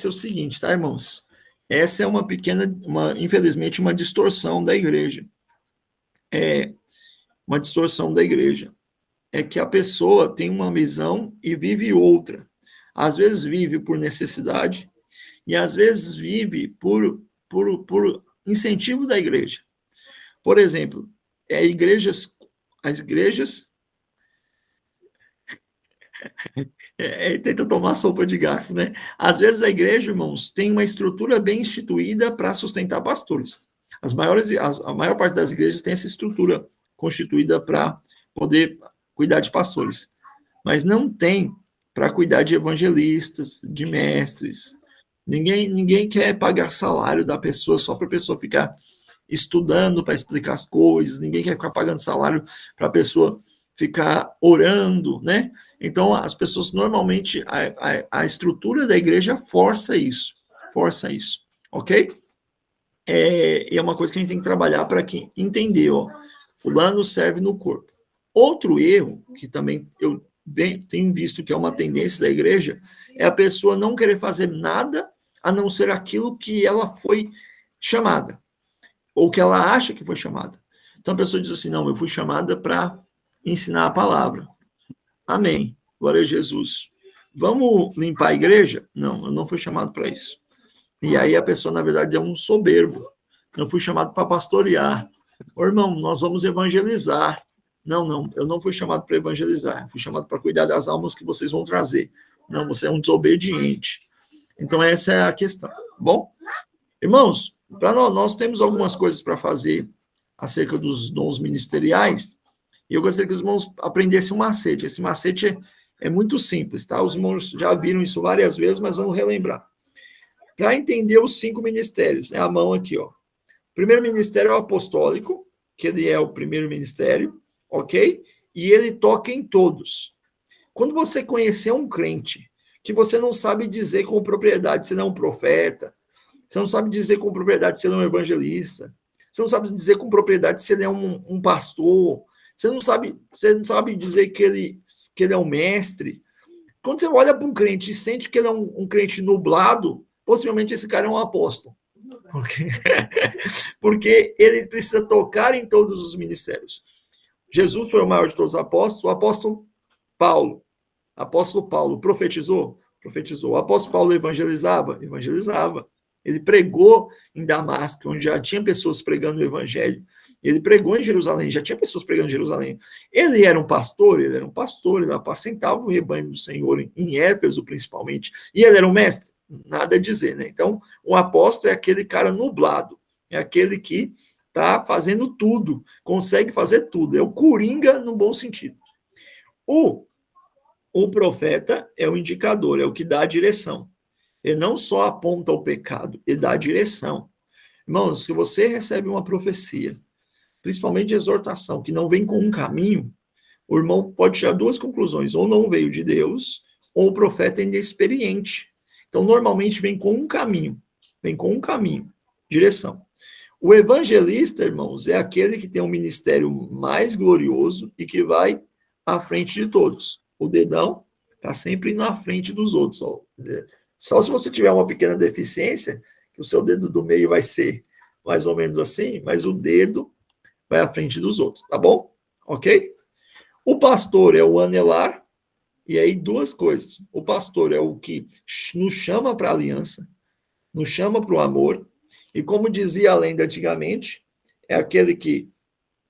é o seguinte, tá, irmãos? Essa é infelizmente, uma distorção da igreja. Uma distorção da igreja. É que a pessoa tem uma visão e vive outra. Às vezes vive por necessidade e às vezes vive por incentivo da igreja. Por exemplo, as igrejas tenta tomar sopa de garfo, né? Às vezes a igreja, irmãos, tem uma estrutura bem instituída para sustentar pastores. A maior parte das igrejas tem essa estrutura constituída para poder cuidar de pastores, mas não tem para cuidar de evangelistas, de mestres. Ninguém quer pagar salário da pessoa só para a pessoa ficar estudando para explicar as coisas, ninguém quer ficar pagando salário para a pessoa ficar orando, né? Então, as pessoas, normalmente, a estrutura da igreja força isso, ok? E é uma coisa que a gente tem que trabalhar para entender, ó, fulano serve no corpo. Outro erro, que também eu tenho visto que é uma tendência da igreja, é a pessoa não querer fazer nada a não ser aquilo que ela foi chamada, ou que ela acha que foi chamada. Então, a pessoa diz assim, não, eu fui chamada para ensinar a palavra. Amém. Glória a Jesus. Vamos limpar a igreja? Não, eu não fui chamado para isso. E aí a pessoa, na verdade, é um soberbo. Eu fui chamado para pastorear. Ô, irmão, nós vamos evangelizar. Não, eu não fui chamado para evangelizar. Eu fui chamado para cuidar das almas que vocês vão trazer. Não, você é um desobediente. Então, essa é a questão. Bom, irmãos, para nós temos algumas coisas para fazer acerca dos dons ministeriais. E eu gostaria que os irmãos aprendessem um macete. Esse macete é muito simples, tá? Os irmãos já viram isso várias vezes, mas vamos relembrar. Para entender os 5 ministérios, é a mão aqui, ó. primeiro ministério é o apostólico, que ele é o primeiro ministério, ok? E ele toca em todos. Quando você conhecer um crente que você não sabe dizer com propriedade se ele é um profeta, você não sabe dizer com propriedade se ele é um evangelista, você não sabe dizer com propriedade se ele é um pastor, você não sabe dizer que ele é um mestre. Quando você olha para um crente e sente que ele é um crente nublado, possivelmente esse cara é um apóstolo. Porque ele precisa tocar em todos os ministérios. Jesus foi o maior de todos os apóstolos. O apóstolo Paulo profetizou? Profetizou. O apóstolo Paulo evangelizava? Evangelizava. Ele pregou em Damasco, onde já tinha pessoas pregando o evangelho. Ele pregou em Jerusalém, já tinha pessoas pregando em Jerusalém. Ele era um pastor, ele apacentava o rebanho do Senhor, em Éfeso principalmente. E ele era um mestre? Nada a dizer, né? Então, o apóstolo é aquele cara nublado, é aquele que está fazendo tudo, consegue fazer tudo, é o coringa no bom sentido. O profeta é o indicador, é o que dá a direção. Ele não só aponta o pecado, ele dá a direção. Irmãos, se você recebe uma profecia, principalmente de exortação, que não vem com um caminho, o irmão pode tirar duas conclusões, ou não veio de Deus, ou o profeta é inexperiente. Então, normalmente vem com um caminho, direção. O evangelista, irmãos, é aquele que tem um ministério mais glorioso e que vai à frente de todos. O dedão está sempre na frente dos outros. Ó. Só se você tiver uma pequena deficiência, que o seu dedo do meio vai ser mais ou menos assim, mas o dedo vai à frente dos outros, tá bom? Ok? O pastor é o anelar, e aí duas coisas. O pastor é o que nos chama para a aliança, nos chama para o amor, e como dizia a lenda antigamente, é aquele que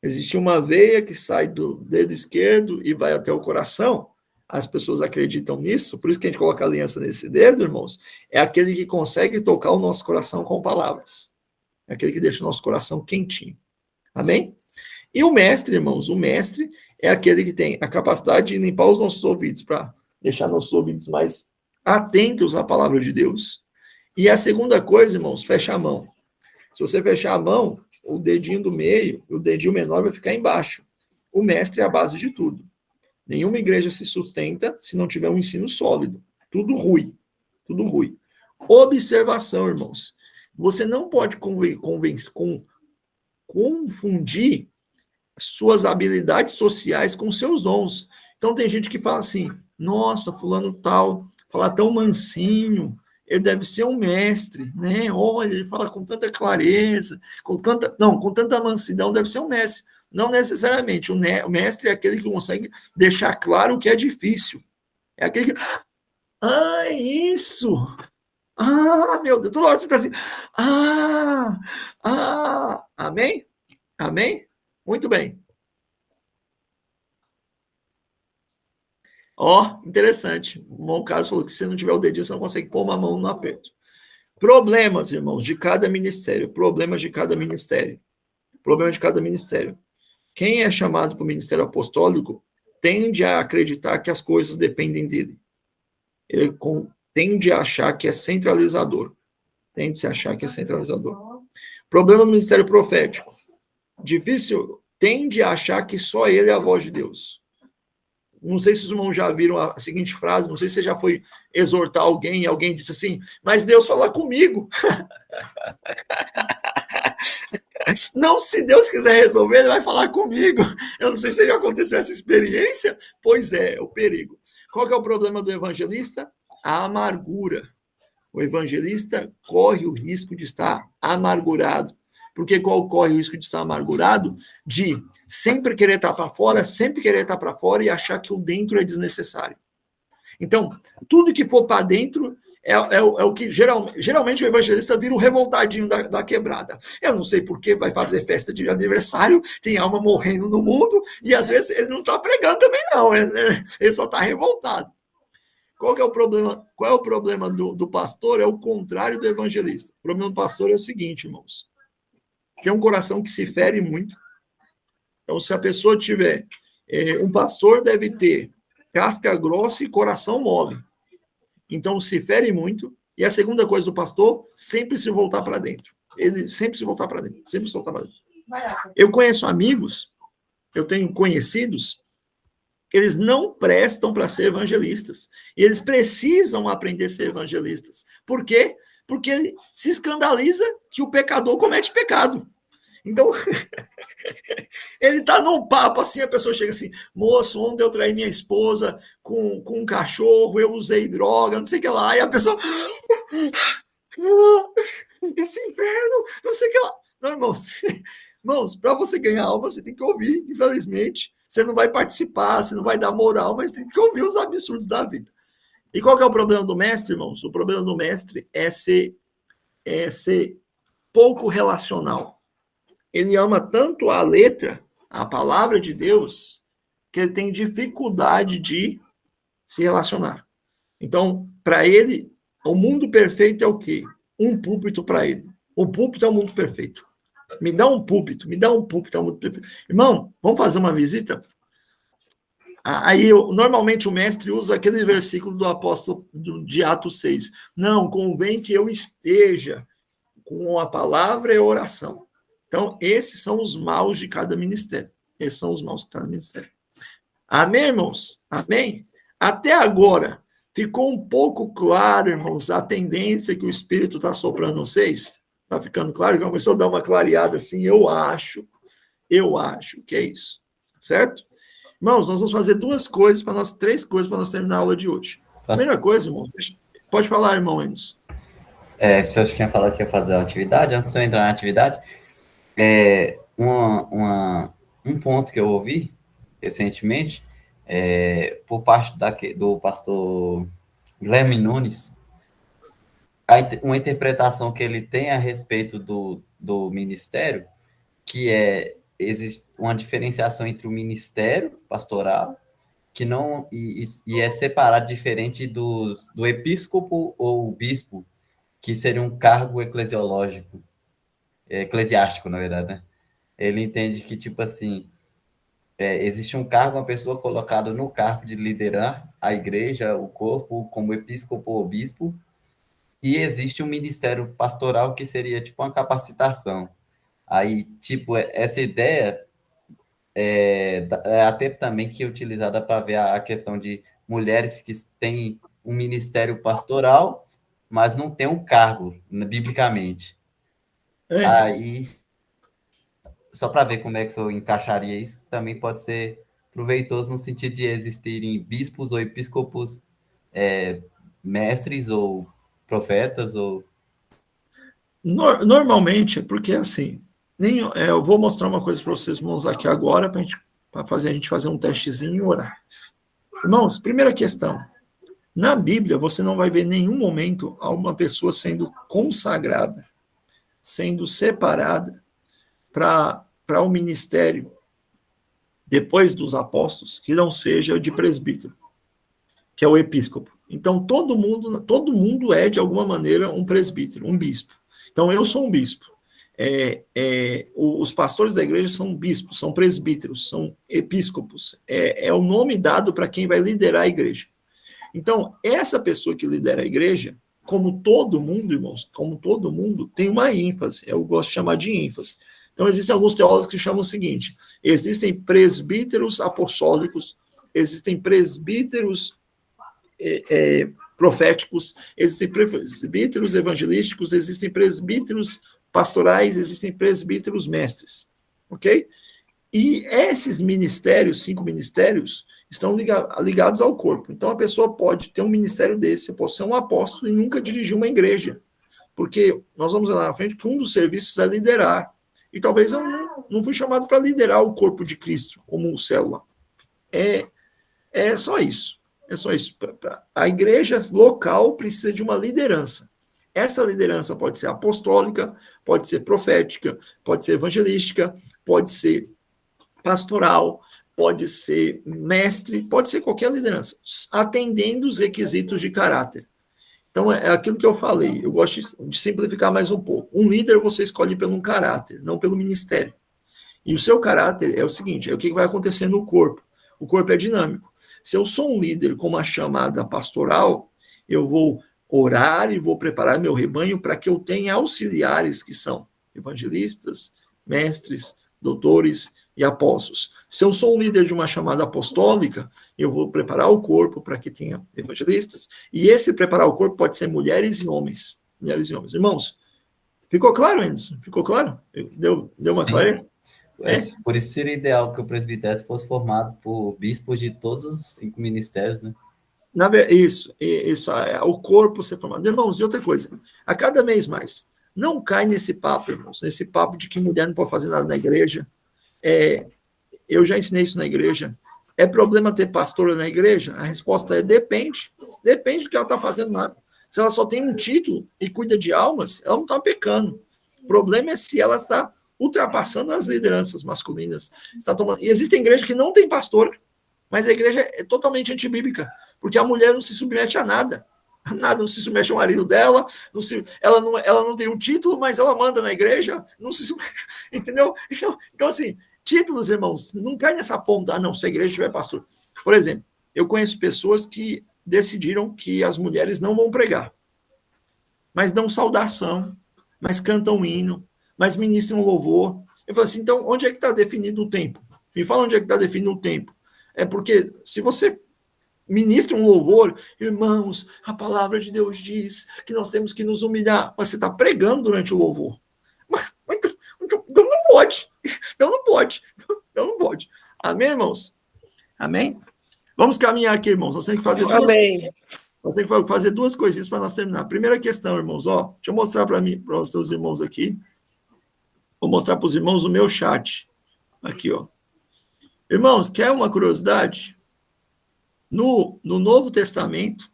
existe uma veia que sai do dedo esquerdo e vai até o coração. As pessoas acreditam nisso, por isso que a gente coloca a aliança nesse dedo, irmãos. É aquele que consegue tocar o nosso coração com palavras. É aquele que deixa o nosso coração quentinho. Amém? E o mestre, irmãos, o mestre é aquele que tem a capacidade de limpar os nossos ouvidos, para deixar nossos ouvidos mais atentos à palavra de Deus. E a segunda coisa, irmãos, fecha a mão. Se você fechar a mão, o dedinho do meio, o dedinho menor vai ficar embaixo. O mestre é a base de tudo. Nenhuma igreja se sustenta se não tiver um ensino sólido. Tudo ruim. Tudo ruim. Observação, irmãos. Você não pode confundir suas habilidades sociais com seus dons. Então, tem gente que fala assim, nossa, fulano tal, fala tão mansinho, ele deve ser um mestre, né? Olha, ele fala com tanta clareza, com tanta mansidão, deve ser um mestre. Não necessariamente. O mestre é aquele que consegue deixar claro o que é difícil. É aquele que... Ah, isso! Ah, meu Deus, toda hora você está assim... Amém? Amém? Muito bem. Interessante. O irmão Carlos falou que se não tiver o dedinho, você não consegue pôr uma mão no aperto. Problemas, irmãos, de cada ministério. Problemas de cada ministério. Quem é chamado para o ministério apostólico tende a acreditar que as coisas dependem dele. Ele tende a achar que é centralizador. Problema no ministério profético. Tende a achar que só ele é a voz de Deus. Não sei se os irmãos já viram a seguinte frase, não sei se você já foi exortar alguém e alguém disse assim, mas Deus fala comigo. Não, se Deus quiser resolver, ele vai falar comigo. Eu não sei se já aconteceu essa experiência. Pois é o perigo. Qual que é o problema do evangelista? A amargura. O evangelista corre o risco de estar amargurado. Porque qual corre o risco de estar amargurado? De sempre querer estar para fora e achar que o dentro é desnecessário. Então, tudo que for para dentro é o que geralmente o evangelista vira o revoltadinho da quebrada. Eu não sei por que vai fazer festa de aniversário, tem alma morrendo no mundo, e às vezes ele não está pregando também não, ele só está revoltado. Qual é o problema do pastor? É o contrário do evangelista. O problema do pastor é o seguinte, irmãos. Tem um coração que se fere muito. Então, se a pessoa tiver... um pastor deve ter casca grossa e coração mole. Então, se fere muito. E a segunda coisa do pastor, sempre se voltar para dentro. ele sempre se voltar para dentro, sempre se voltar para dentro. Eu conheço amigos, eu tenho conhecidos, eles não prestam para ser evangelistas. E eles precisam aprender a ser evangelistas. Por quê? Porque ele se escandaliza que o pecador comete pecado. Então, ele está num papo assim, a pessoa chega assim, moço, ontem eu traí minha esposa com um cachorro, eu usei droga, não sei o que lá, e a pessoa, esse inferno, não sei o que lá. Não, irmãos, para você ganhar alma, você tem que ouvir, infelizmente, você não vai participar, você não vai dar moral, mas tem que ouvir os absurdos da vida. E qual que é o problema do mestre, irmãos? O problema do mestre é ser pouco relacional. Ele ama tanto a letra, a palavra de Deus, que ele tem dificuldade de se relacionar. Então, para ele, o mundo perfeito é o quê? Um púlpito para ele. O púlpito é o mundo perfeito. Me dá um púlpito, é o mundo perfeito. Irmão, vamos fazer uma visita? Aí, normalmente, o mestre usa aquele versículo do apóstolo de Atos 6. Não, convém que eu esteja com a palavra e a oração. Então, esses são os maus de cada ministério. Esses são os maus de cada ministério. Amém, irmãos? Amém? Até agora, ficou um pouco claro, irmãos, a tendência que o Espírito está soprando vocês? Está ficando claro? Começou a dar uma clareada assim, eu acho que é isso. Certo? Irmãos, nós vamos fazer três coisas para nós terminar a aula de hoje. Primeira coisa, irmão, pode falar, irmão Enos. Se eu tinha falado que ia fazer uma atividade, antes de eu entrar na atividade, um ponto que eu ouvi recentemente, por parte do pastor Guilherme Nunes, uma interpretação que ele tem a respeito do ministério, que existe uma diferenciação entre o ministério pastoral, que não e é separado diferente do episcopo ou bispo, que seria um cargo eclesiológico, eclesiástico, na verdade, né? Ele entende que, tipo assim, existe um cargo, uma pessoa colocada no cargo de liderar a igreja, o corpo, como episcopo ou bispo, e existe um ministério pastoral que seria, tipo, uma capacitação. Aí, tipo, essa ideia é até também que é utilizada para ver a questão de mulheres que têm um ministério pastoral, mas não tem um cargo, biblicamente. Aí, só para ver como é que eu encaixaria isso, também pode ser proveitoso no sentido de existirem bispos ou episcopos, mestres ou profetas, ou... Normalmente, porque assim, eu vou mostrar uma coisa para vocês, irmãos, aqui agora, para a gente fazer um testezinho e orar. Irmãos, primeira questão. Na Bíblia, você não vai ver em nenhum momento alguma pessoa sendo consagrada, sendo separada para o ministério, depois dos apóstolos, que não seja de presbítero, que é o episcopo. Então, todo mundo é, de alguma maneira, um presbítero, um bispo. Então, eu sou um bispo. Os pastores da igreja são bispos, são presbíteros, são episcopos. É o nome dado para quem vai liderar a igreja. Então, essa pessoa que lidera a igreja, como todo mundo, irmãos, tem uma ênfase. Eu gosto de chamar de ênfase. Então, existem alguns teólogos que chamam o seguinte: existem presbíteros apostólicos, existem presbíteros proféticos, existem presbíteros evangelísticos, existem presbíteros pastorais, existem presbíteros mestres, ok? E esses ministérios, 5 ministérios, estão ligados ao corpo. Então, a pessoa pode ter um ministério desse, eu posso ser um apóstolo e nunca dirigir uma igreja, porque nós vamos lá na frente que um dos serviços é liderar. E talvez eu não fui chamado para liderar o corpo de Cristo, como célula. É só isso. É só isso. A igreja local precisa de uma liderança. Essa liderança pode ser apostólica, pode ser profética, pode ser evangelística, pode ser pastoral, pode ser mestre, pode ser qualquer liderança, atendendo os requisitos de caráter. Então, é aquilo que eu falei, eu gosto de simplificar mais um pouco. Um líder você escolhe pelo caráter, não pelo ministério. E o seu caráter é o seguinte, é o que vai acontecer no corpo. O corpo é dinâmico. Se eu sou um líder com uma chamada pastoral, eu vou orar e vou preparar meu rebanho para que eu tenha auxiliares que são evangelistas, mestres, doutores e apóstolos. Se eu sou um líder de uma chamada apostólica, eu vou preparar o corpo para que tenha evangelistas, e esse preparar o corpo pode ser mulheres e homens. Mulheres e homens. Irmãos, ficou claro, Anderson? Ficou claro? Deu uma clareza? Por isso seria ideal que o presbitério fosse formado por bispos de todos os 5 ministérios, né? Isso, o corpo ser formado. Irmãos, e outra coisa, a cada mês mais, não cai nesse papo, irmãos, nesse papo de que mulher não pode fazer nada na igreja. Eu já ensinei isso na igreja. É problema ter pastora na igreja? A resposta é depende. Depende do que ela está fazendo lá. Se ela só tem um título e cuida de almas, ela não está pecando. O problema é se ela está ultrapassando as lideranças masculinas. E existem igrejas que não tem pastora, mas a igreja é totalmente antibíblica, porque a mulher não se submete a nada. Nada, não se submete ao marido dela, ela não tem um título, mas ela manda na igreja, não se submete, entendeu? Então, assim, títulos, irmãos, não cai nessa ponta, não, se a igreja tiver pastor. Por exemplo, eu conheço pessoas que decidiram que as mulheres não vão pregar, mas dão saudação, mas cantam hino, mas ministram louvor. Eu falo assim, então, onde é que está definido o tempo? Me fala onde é que está definido o tempo. É porque se você ministra um louvor, irmãos, a palavra de Deus diz que nós temos que nos humilhar, mas você está pregando durante o louvor. Então não pode. Então não pode. Amém, irmãos? Amém? Vamos caminhar aqui, irmãos. Nós temos que fazer duas coisinhas para nós terminar. Primeira questão, irmãos, deixa eu mostrar para os seus irmãos aqui. Vou mostrar para os irmãos o meu chat. Aqui, Irmãos, quer uma curiosidade? No Novo Testamento,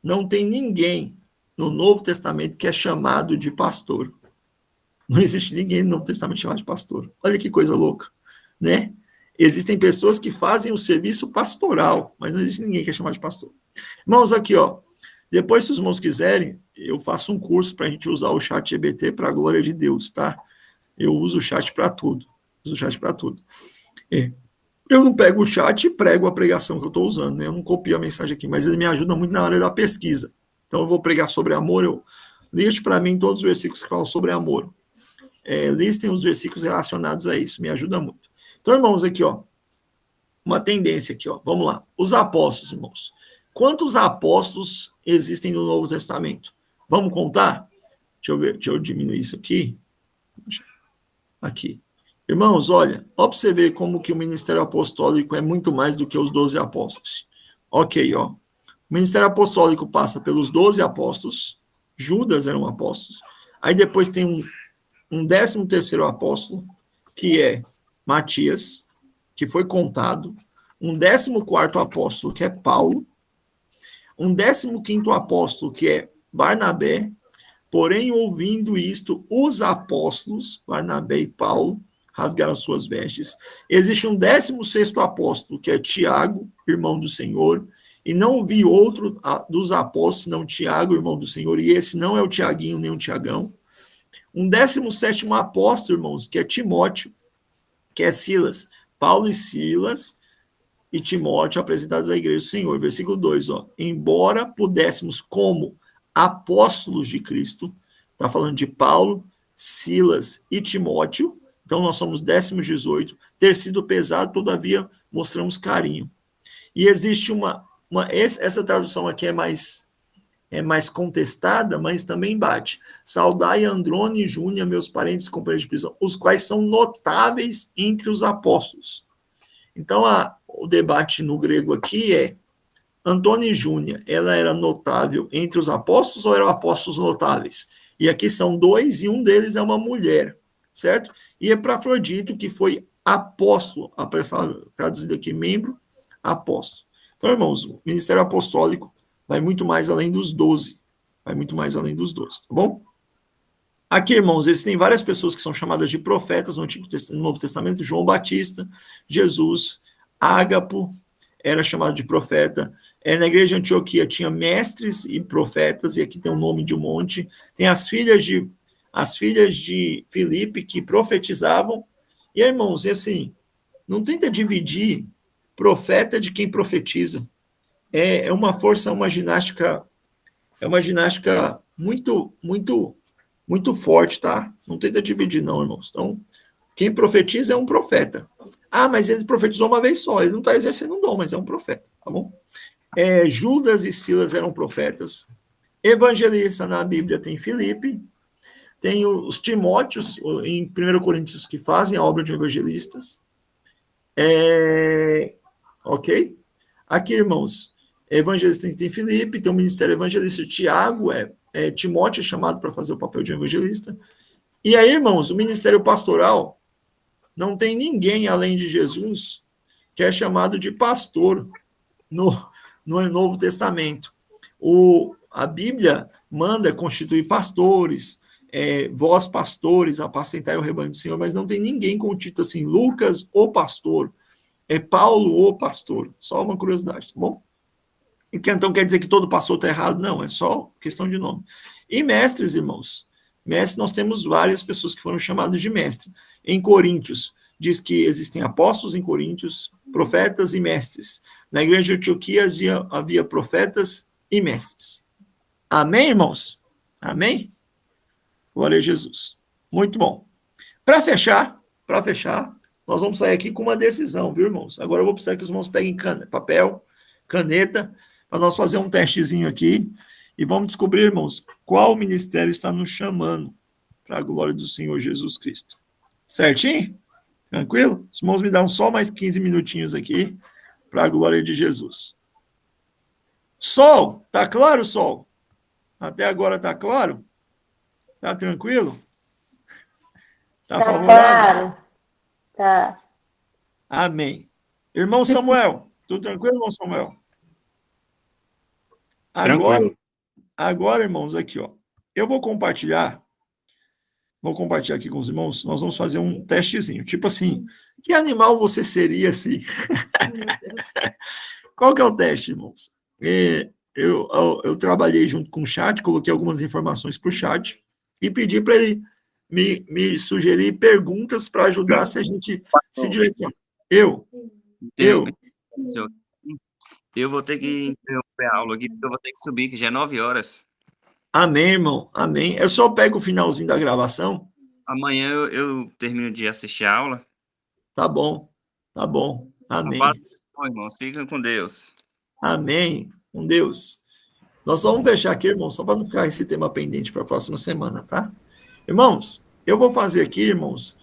não tem ninguém no Novo Testamento que é chamado de pastor. Não existe ninguém no Novo Testamento chamado de pastor. Olha que coisa louca, né? Existem pessoas que fazem o serviço pastoral, mas não existe ninguém que é chamado de pastor. Irmãos, aqui, depois, se os irmãos quiserem, eu faço um curso para a gente usar o chat GBT para a glória de Deus, tá? Eu uso o chat para tudo. Eu não pego o chat e prego a pregação que eu estou usando, né? Eu não copio a mensagem aqui, mas ele me ajuda muito na hora da pesquisa. Então, eu vou pregar sobre amor, liste para mim todos os versículos que falam sobre amor. Listem os versículos relacionados a isso, me ajuda muito. Então, irmãos, aqui, uma tendência aqui, vamos lá. Os apóstolos, irmãos. Quantos apóstolos existem no Novo Testamento? Vamos contar? Deixa eu diminuir isso aqui. Aqui. Irmãos, olha para você ver como que o ministério apostólico é muito mais do que os 12 apóstolos. Ok, O ministério apostólico passa pelos 12 apóstolos, Judas era um apóstolo, aí depois tem um 13º apóstolo, que é Matias, que foi contado, um 14º apóstolo, que é Paulo, um 15º apóstolo, que é Barnabé, porém, ouvindo isto, os apóstolos, Barnabé e Paulo, rasgaram suas vestes. Existe um 16º apóstolo, que é Tiago, irmão do Senhor, e não vi outro dos apóstolos, senão Tiago, irmão do Senhor, e esse não é o Tiaguinho, nem o Tiagão. Um 17º apóstolo, irmãos, que é Timóteo, que é Silas. Paulo e Silas e Timóteo apresentados à igreja do Senhor. Versículo 2, embora pudéssemos, como apóstolos de Cristo, está falando de Paulo, Silas e Timóteo, então nós somos 18º, ter sido pesado, todavia mostramos carinho. E existe essa tradução aqui é mais contestada, mas também bate. Saudai Andrônio e Júnia, meus parentes e companheiros de prisão, os quais são notáveis entre os apóstolos. Então, o debate no grego aqui é, Antônio e Júnia, ela era notável entre os apóstolos ou eram apóstolos notáveis? E aqui são 2 e um deles é uma mulher, certo? E Epafrodito, que foi apóstolo, traduzido aqui, membro, apóstolo. Então, irmãos, o ministério apostólico vai muito mais além dos 12. Vai muito mais além dos 12, tá bom? Aqui, irmãos, existem várias pessoas que são chamadas de profetas no Novo Testamento. João Batista, Jesus, Ágapo, era chamado de profeta. Na igreja de Antioquia tinha mestres e profetas, e aqui tem o nome de um monte. Tem as filhas de Filipe que profetizavam. E, irmãos, assim, não tenta dividir profeta de quem profetiza. É uma força, uma ginástica É uma ginástica muito, muito, muito forte, tá? Não tenta dividir, não, irmãos. Então, quem profetiza é um profeta. Ah, mas ele profetizou uma vez só, ele não está exercendo um dom, mas é um profeta, tá bom? Judas e Silas eram profetas. Evangelista na Bíblia tem Filipe, tem os Timóteos, em 1 Coríntios, que fazem a obra de evangelistas. Ok? Aqui, irmãos, evangelista tem Filipe, tem o ministério evangelista, Tiago, Timóteo é chamado para fazer o papel de evangelista. E aí, irmãos, o ministério pastoral, não tem ninguém além de Jesus que é chamado de pastor no Novo Testamento. A Bíblia manda constituir pastores, vós pastores, apacentai o rebanho do Senhor, mas não tem ninguém com o título assim, Lucas, o pastor, Paulo, o pastor. Só uma curiosidade, tá bom? E que então quer dizer que todo pastor está errado? Não, é só questão de nome. E mestres, irmãos. Mestre, nós temos várias pessoas que foram chamadas de mestre. Em Coríntios, diz que existem apóstolos em Coríntios, profetas e mestres. Na igreja de Antioquia havia profetas e mestres. Amém, irmãos? Amém? Glória a Jesus. Muito bom. Para fechar, nós vamos sair aqui com uma decisão, viu, irmãos? Agora eu vou precisar que os irmãos peguem papel, caneta, para nós fazer um testezinho aqui. E vamos descobrir, irmãos, qual ministério está nos chamando para a glória do Senhor Jesus Cristo. Certinho? Tranquilo? Os irmãos me dão só mais 15 minutinhos aqui para a glória de Jesus. Sol, tá claro, Sol? Até agora tá claro? Tá tranquilo? Tá favorável? Claro. Tá. Amém. Irmão Samuel, tudo tranquilo, irmão Samuel? Agora, irmãos, aqui, ó. Eu vou compartilhar aqui com os irmãos, nós vamos fazer um testezinho, tipo assim, que animal você seria assim? Qual que é o teste, irmãos? Eu trabalhei junto com o chat, coloquei algumas informações para o chat e pedi para ele me sugerir perguntas para ajudar se a gente se direcionar. Eu vou ter que interromper a aula aqui, porque eu vou ter que subir, que já é 9 horas. Amém, irmão, amém. Eu só pego o finalzinho da gravação. Amanhã eu termino de assistir a aula. Tá bom, amém. Bom, irmão, fiquem com Deus. Amém, com Deus. Nós vamos fechar aqui, irmãos, só para não ficar esse tema pendente para a próxima semana, tá? Irmãos, eu vou fazer aqui, irmãos,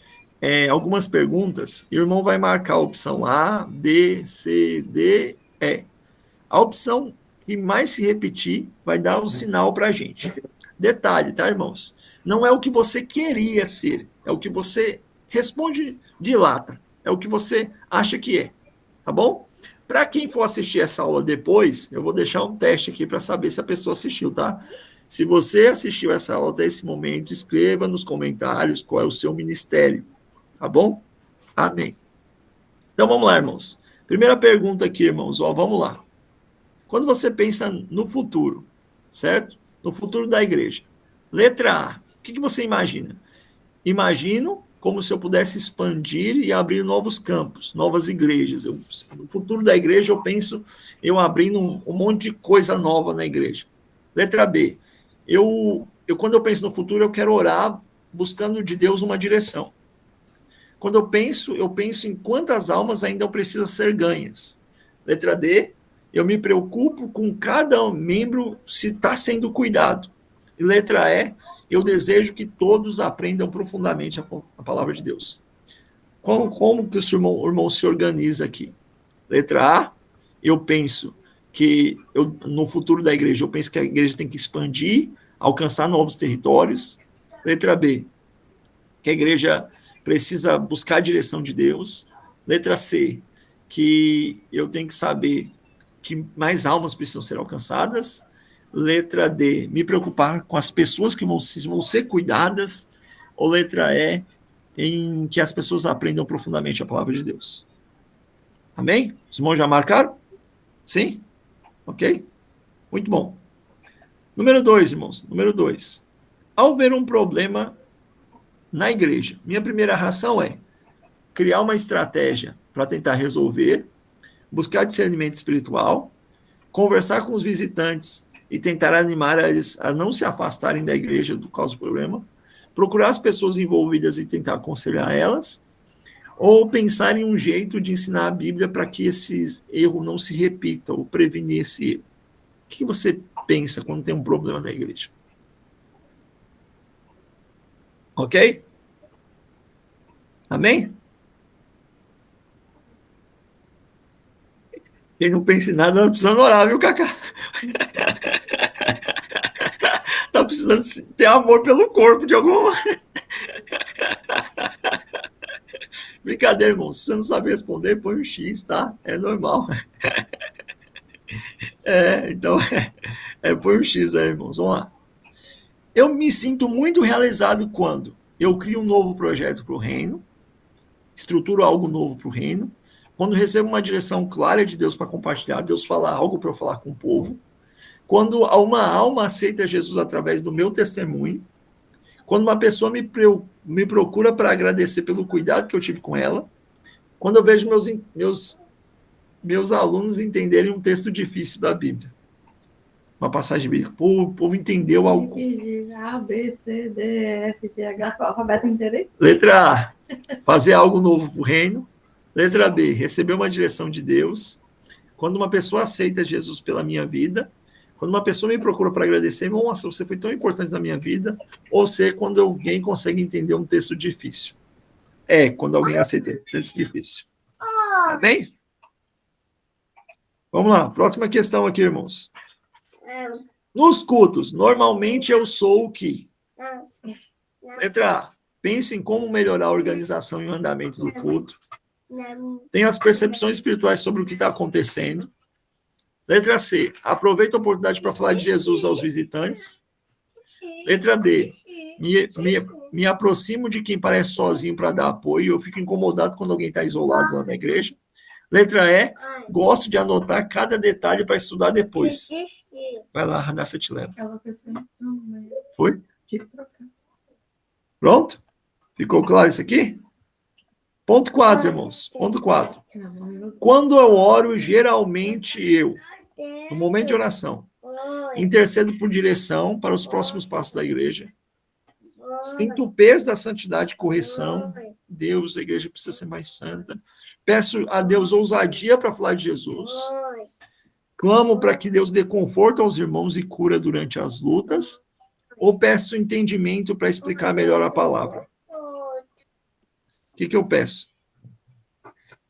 algumas perguntas, e o irmão vai marcar a opção A, B, C, D, E. A opção que mais se repetir vai dar um sinal para a gente. Detalhe, tá, irmãos? Não é o que você queria ser, é o que você responde de lata, é o que você acha que é, tá bom? Para quem for assistir essa aula depois, eu vou deixar um teste aqui para saber se a pessoa assistiu, tá? Se você assistiu essa aula até esse momento, escreva nos comentários qual é o seu ministério, tá bom? Amém. Então vamos lá, irmãos. Primeira pergunta aqui, irmãos, vamos lá. Quando você pensa no futuro, certo? No futuro da igreja. Letra A, o que você imagina? Imagino como se eu pudesse expandir e abrir novos campos, novas igrejas. No futuro da igreja, eu penso eu abrindo um monte de coisa nova na igreja. Letra B, quando eu penso no futuro, eu quero orar buscando de Deus uma direção. Quando eu penso em quantas almas ainda precisam ser ganhas. Letra D, eu me preocupo com cada membro se está sendo cuidado. E letra E, eu desejo que todos aprendam profundamente a palavra de Deus. Como que o irmão se organiza aqui? Letra A, eu penso que no futuro da igreja, eu penso que a igreja tem que expandir, alcançar novos territórios. Letra B, que a igreja precisa buscar a direção de Deus. Letra C, que eu tenho que saber que mais almas precisam ser alcançadas. Letra D, me preocupar com as pessoas que vão ser cuidadas. Ou letra E, em que as pessoas aprendam profundamente a palavra de Deus. Amém? Os irmãos já marcaram? Sim? Ok? Muito bom. Número 2, irmãos. Número 2. Ao ver um problema na igreja, minha primeira reação é criar uma estratégia para tentar resolver, buscar discernimento espiritual, conversar com os visitantes e tentar animar eles a não se afastarem da igreja do causa do problema, procurar as pessoas envolvidas e tentar aconselhar elas, ou pensar em um jeito de ensinar a Bíblia para que esse erro não se repita, ou prevenir esse erro. O que você pensa quando tem um problema na igreja? Ok? Amém? Quem não pensa em nada, não precisa orar, viu, Cacá? Tá precisando ter amor pelo corpo de alguma maneira. Brincadeira, irmão. Se você não sabe responder, põe um X, tá? É normal. Então, põe um X aí, irmãos. Vamos lá. Eu me sinto muito realizado quando eu crio um novo projeto para o reino, estruturo algo novo para o reino, quando recebo uma direção clara de Deus para compartilhar, Deus fala algo para eu falar com o povo, quando uma alma aceita Jesus através do meu testemunho, quando uma pessoa me procura para agradecer pelo cuidado que eu tive com ela, quando eu vejo meus alunos entenderem um texto difícil da Bíblia. Uma passagem bíblica. O povo entendeu algo. A, B, C, D, E, F, G, H, o alfabeto inteiro. Letra A, fazer algo novo para o reino. Letra B, receber uma direção de Deus. Quando uma pessoa aceita Jesus pela minha vida, quando uma pessoa me procura para agradecer, nossa, você foi tão importante na minha vida, ou C, quando alguém consegue entender um texto difícil. Quando alguém aceita um texto difícil. Amém? Vamos lá, próxima questão aqui, irmãos. Nos cultos, normalmente eu sou o que? Letra A, pense em como melhorar a organização e o andamento do culto. Tenho as percepções espirituais sobre o que está acontecendo. Letra C, aproveito a oportunidade para falar de Jesus aos visitantes. Letra D, me aproximo de quem parece sozinho para dar apoio. Eu fico incomodado quando alguém está isolado lá na igreja. Letra E, gosto de anotar cada detalhe para estudar depois. Vai lá, Radassa te leva. Foi? Pronto? Ficou claro isso aqui? Ponto 4, irmãos. Ponto 4. Quando eu oro, geralmente no momento de oração, intercedo por direção para os próximos passos da igreja. Sinto o peso da santidade e correção. Deus, a igreja precisa ser mais santa. Peço a Deus ousadia para falar de Jesus. Clamo para que Deus dê conforto aos irmãos e cura durante as lutas. Ou peço entendimento para explicar melhor a palavra. O que eu peço?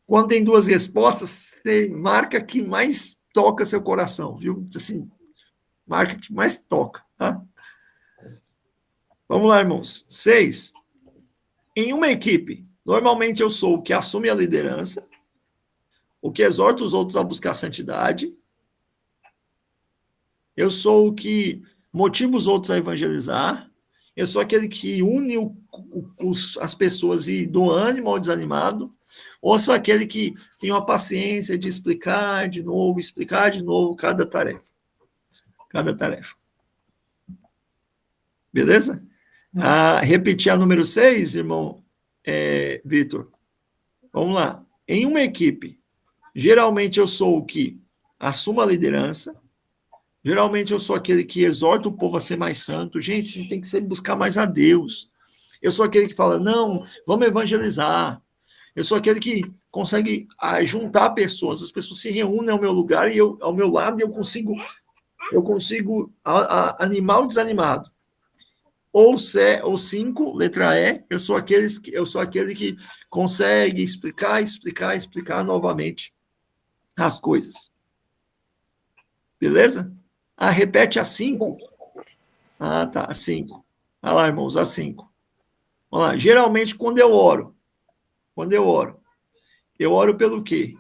Quando tem duas respostas, você marca que mais toca seu coração, viu? Assim, marca que mais toca, tá? Vamos lá, irmãos. 6. Em uma equipe, normalmente eu sou o que assume a liderança, o que exorta os outros a buscar santidade, eu sou o que motiva os outros a evangelizar, eu sou aquele que une as pessoas e do ânimo ao desanimado, ou sou aquele que tem uma paciência de explicar de novo cada tarefa. Cada tarefa. Beleza? Repetir a número 6, irmão Vitor. Vamos lá. Em uma equipe, geralmente eu sou o que assumo a liderança, geralmente eu sou aquele que exorta o povo a ser mais santo. Gente, a gente tem que buscar mais a Deus. Eu sou aquele que fala, não, vamos evangelizar. Eu sou aquele que consegue juntar pessoas. As pessoas se reúnem ao meu lugar e ao meu lado eu consigo animar o desanimado. Ou 5, letra E, eu sou aquele que consegue explicar novamente as coisas. Beleza? Repete a 5. Tá, a 5. Olha lá, irmãos, a 5. Vamos lá. Geralmente, quando eu oro pelo quê?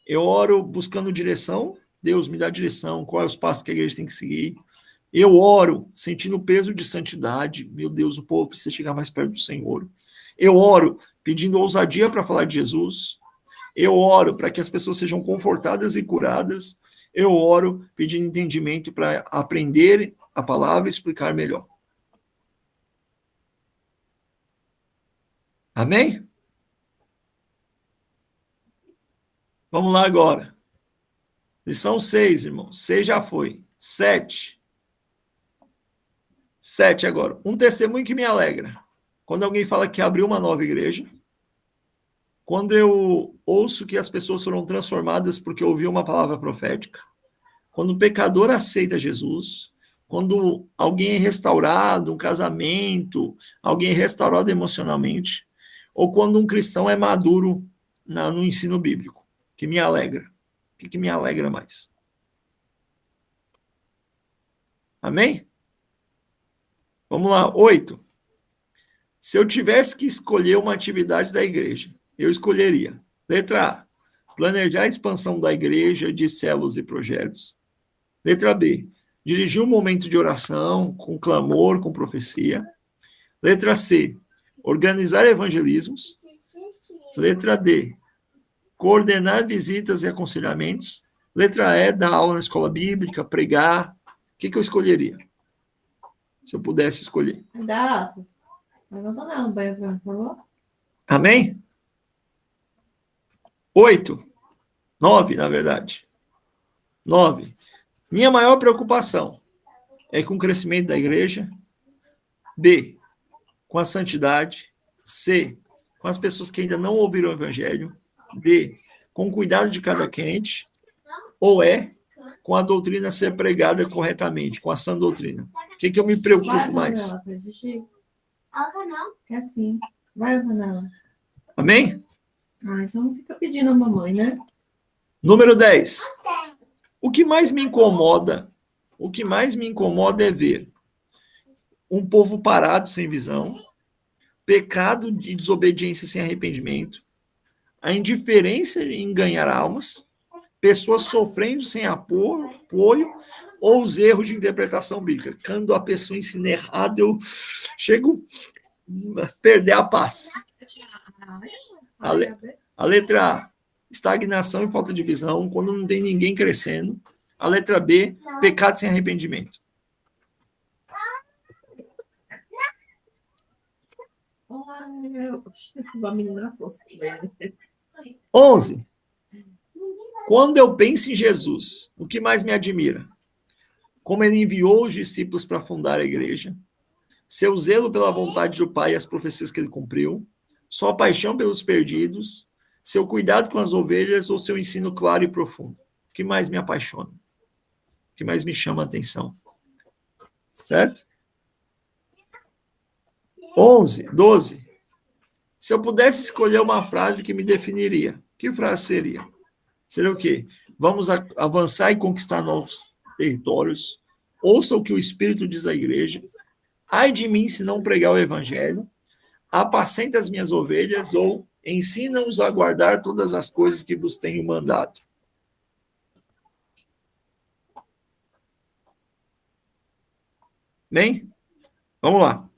Eu oro buscando direção. Deus me dá direção, quais os passos que a igreja tem que seguir. Eu oro sentindo o peso de santidade. Meu Deus, o povo precisa chegar mais perto do Senhor. Eu oro pedindo ousadia para falar de Jesus. Eu oro para que as pessoas sejam confortadas e curadas. Eu oro pedindo entendimento para aprender a palavra e explicar melhor. Amém? Vamos lá agora. Lição 6, irmãos. 6 já foi. 7. 7 agora. Um testemunho que me alegra. Quando alguém fala que abriu uma nova igreja, quando eu ouço que as pessoas foram transformadas porque ouviu uma palavra profética, quando o pecador aceita Jesus, quando alguém é restaurado, um casamento, alguém é restaurado emocionalmente, ou quando um cristão é maduro no ensino bíblico, que me alegra. O que me alegra mais? Amém? Vamos lá, 8. Se eu tivesse que escolher uma atividade da igreja, eu escolheria. Letra A, planejar a expansão da igreja de células e projetos. Letra B, dirigir um momento de oração, com clamor, com profecia. Letra C, organizar evangelismos. Letra D, coordenar visitas e aconselhamentos. Letra E, dar aula na escola bíblica, pregar. O que eu escolheria? Se eu pudesse escolher. Não levanta não, por favor. Amém? 8. 9, na verdade. 9. Minha maior preocupação é com o crescimento da igreja. B, com a santidade. C, com as pessoas que ainda não ouviram o evangelho. D, com o cuidado de cada crente. Ou E, com a doutrina ser pregada corretamente, com a sã doutrina. O que eu me preocupo mais? Quer sim. Vai, Antonella. Amém? Então não fica pedindo a mamãe, né? Número 10. O que mais me incomoda é ver um povo parado sem visão, pecado de desobediência sem arrependimento, a indiferença em ganhar almas, pessoas sofrendo sem apoio, ou os erros de interpretação bíblica. Quando a pessoa ensina errado, eu chego a perder a paz. A letra A, estagnação e falta de visão, quando não tem ninguém crescendo. A letra B, pecado sem arrependimento. A menina fosse. 11. Quando eu penso em Jesus, o que mais me admira? Como ele enviou os discípulos para fundar a igreja, seu zelo pela vontade do Pai e as profecias que ele cumpriu, sua paixão pelos perdidos, seu cuidado com as ovelhas ou seu ensino claro e profundo. O que mais me apaixona? O que mais me chama a atenção? Certo? 12. Se eu pudesse escolher uma frase que me definiria, que frase seria? Seria o quê? Vamos avançar e conquistar novos territórios. Ouça o que o Espírito diz à igreja. Ai de mim se não pregar o evangelho. Apacenta as minhas ovelhas ou ensina-os a guardar todas as coisas que vos tenho mandado. Bem? Vamos lá.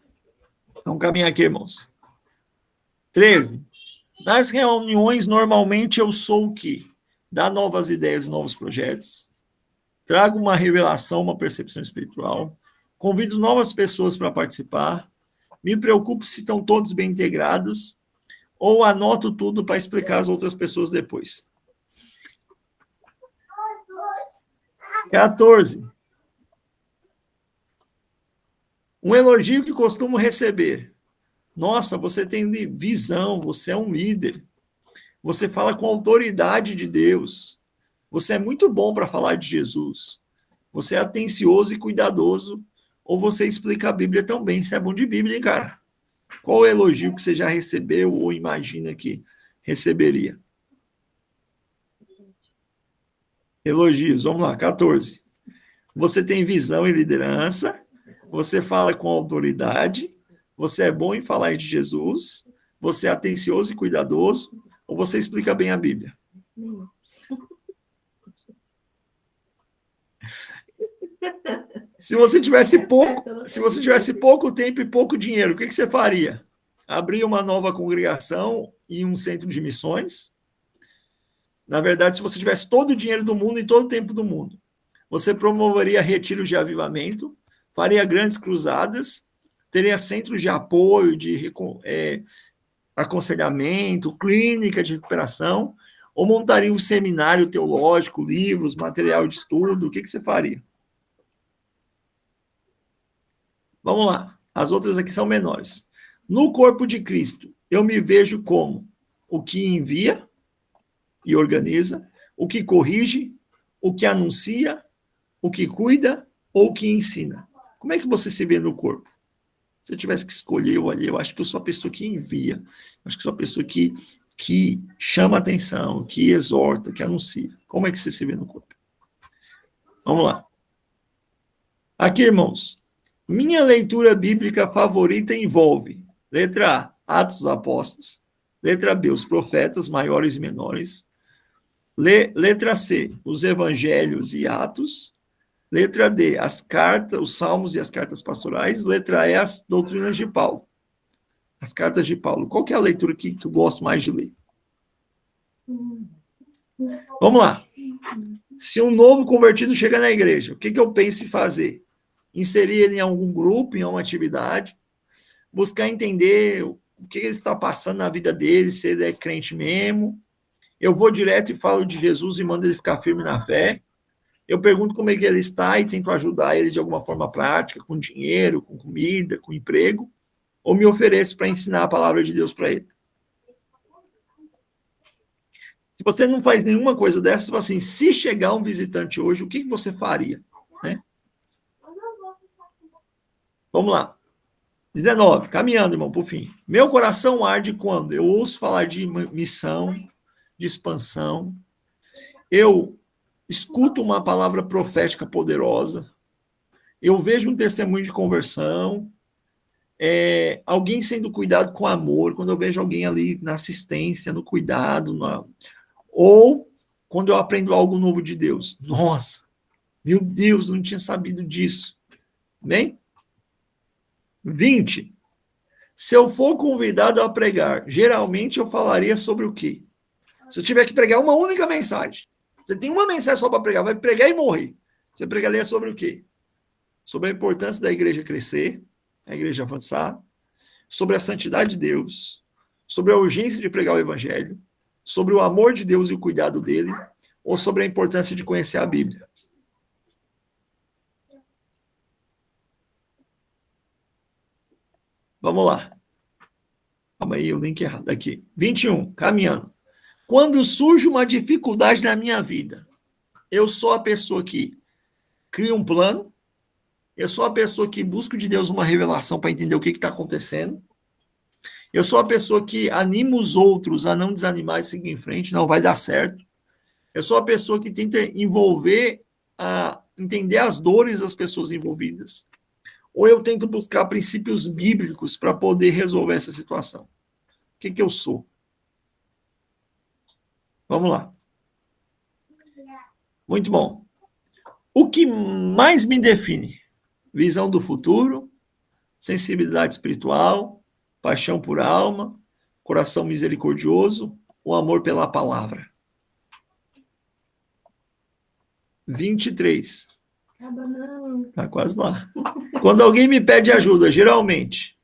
Vamos caminhar aqui, irmãos. 13. Nas reuniões, normalmente eu sou o quê? Dá novas ideias, novos projetos. Trago uma revelação, uma percepção espiritual. Convido novas pessoas para participar. Me preocupo se estão todos bem integrados. Ou anoto tudo para explicar às outras pessoas depois. 14. Um elogio que costumo receber. Nossa, você tem visão, você é um líder. Você fala com a autoridade de Deus. Você é muito bom para falar de Jesus. Você é atencioso e cuidadoso. Ou você explica a Bíblia tão bem. Você é bom de Bíblia, hein, cara? Qual o elogio que você já recebeu ou imagina que receberia? Elogios, vamos lá, 14. Você tem visão e liderança. Você fala com autoridade. Você é bom em falar de Jesus. Você é atencioso e cuidadoso. Ou você explica bem a Bíblia? Se você tivesse pouco tempo e pouco dinheiro, o que você faria? Abrir uma nova congregação e um centro de missões? Na verdade, se você tivesse todo o dinheiro do mundo e todo o tempo do mundo, você promoveria retiros de avivamento, faria grandes cruzadas, teria centros de apoio, de aconselhamento, clínica de recuperação, ou montaria um seminário teológico, livros, material de estudo, o que você faria? Vamos lá. As outras aqui são menores. No corpo de Cristo, eu me vejo como o que envia e organiza, o que corrige, o que anuncia, o que cuida ou o que ensina. Como é que você se vê no corpo? Se eu tivesse que escolher, eu acho que eu sou a pessoa que envia, acho que sou a pessoa que chama atenção, que exorta, que anuncia. Como é que você se vê no corpo? Vamos lá. Aqui, irmãos, minha leitura bíblica favorita envolve, letra A, Atos dos Apóstolos, letra B, os profetas maiores e menores, letra C, os evangelhos e Atos, letra D, as cartas, os salmos e as cartas pastorais, letra E, as doutrinas de Paulo, as cartas de Paulo. Qual que é a leitura que eu gosto mais de ler? Vamos lá. Se um novo convertido chega na igreja, o que eu penso em fazer? Inserir ele em algum grupo, em alguma atividade, buscar entender o que ele está passando na vida dele, se ele é crente mesmo. Eu vou direto e falo de Jesus e mando ele ficar firme na fé. Eu pergunto como é que ele está e tento ajudar ele de alguma forma prática, com dinheiro, com comida, com emprego, ou me ofereço para ensinar a palavra de Deus para ele. Se você não faz nenhuma coisa dessas, assim, se chegar um visitante hoje, o que você faria? Né? Vamos lá. 19, caminhando, irmão, por fim. Meu coração arde quando eu ouço falar de missão, de expansão, eu escuto uma palavra profética poderosa, eu vejo um testemunho de conversão, alguém sendo cuidado com amor, quando eu vejo alguém ali na assistência, no cuidado, ou quando eu aprendo algo novo de Deus. Nossa, meu Deus, não tinha sabido disso. Bem? 20. Se eu for convidado a pregar, geralmente eu falaria sobre o quê? Se eu tiver que pregar uma única mensagem, você tem uma mensagem só para pregar, vai pregar e morrer. Você pregaria sobre o quê? Sobre a importância da igreja crescer, a igreja avançar, sobre a santidade de Deus, sobre a urgência de pregar o evangelho, sobre o amor de Deus e o cuidado dele, ou sobre a importância de conhecer a Bíblia. Vamos lá. Calma aí, o link errado aqui. 21, caminhando. Quando surge uma dificuldade na minha vida, eu sou a pessoa que cria um plano, eu sou a pessoa que busca de Deus uma revelação para entender o que está acontecendo, eu sou a pessoa que anima os outros a não desanimar e seguir em frente, não vai dar certo, eu sou a pessoa que tenta envolver, entender as dores das pessoas envolvidas, ou eu tento buscar princípios bíblicos para poder resolver essa situação. O que eu sou? Vamos lá. Muito bom. O que mais me define? Visão do futuro, sensibilidade espiritual, paixão por alma, coração misericordioso, o amor pela palavra. 23. Tá quase lá. Quando alguém me pede ajuda, geralmente,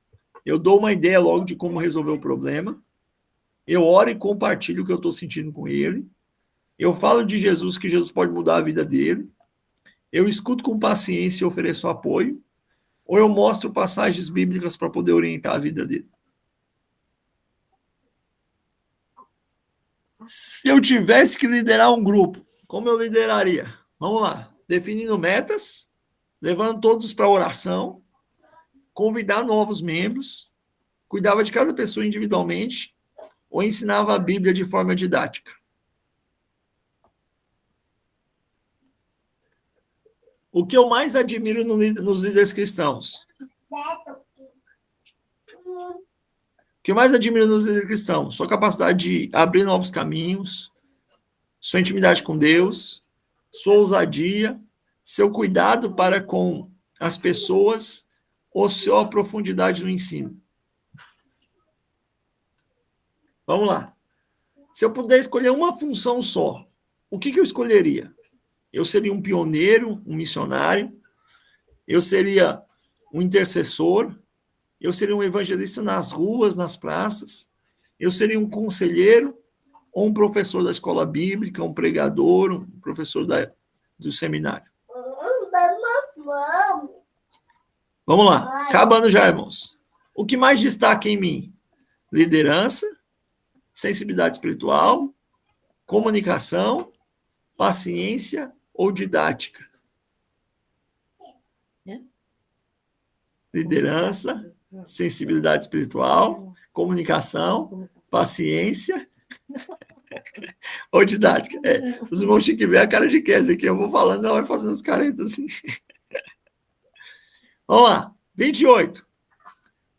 eu dou uma ideia logo de como resolver o problema, eu oro e compartilho o que eu estou sentindo com ele, eu falo de Jesus, que Jesus pode mudar a vida dele, eu escuto com paciência e ofereço apoio, ou eu mostro passagens bíblicas para poder orientar a vida dele. Se eu tivesse que liderar um grupo, como eu lideraria? Vamos lá. Definindo metas, levando todos para a oração, convidar novos membros, cuidava de cada pessoa individualmente, ou ensinava a Bíblia de forma didática. O que eu mais admiro nos líderes cristãos? O que eu mais admiro nos líderes cristãos? Sua capacidade de abrir novos caminhos, sua intimidade com Deus, sua ousadia, seu cuidado para com as pessoas ou sua profundidade no ensino. Vamos lá. Se eu puder escolher uma função só, o que eu escolheria? Eu seria um pioneiro, um missionário, eu seria um intercessor, eu seria um evangelista nas ruas, nas praças, eu seria um conselheiro ou um professor da escola bíblica, um pregador, um professor do seminário. Vamos lá. Acabando já, irmãos. O que mais destaca em mim? Liderança, sensibilidade espiritual, comunicação, paciência ou didática? Liderança, sensibilidade espiritual, comunicação, paciência ou didática. Os irmãos tinham que ver a cara de Kézia aqui. Eu vou falando, ela vai fazendo os caretas assim. Vamos lá. 28.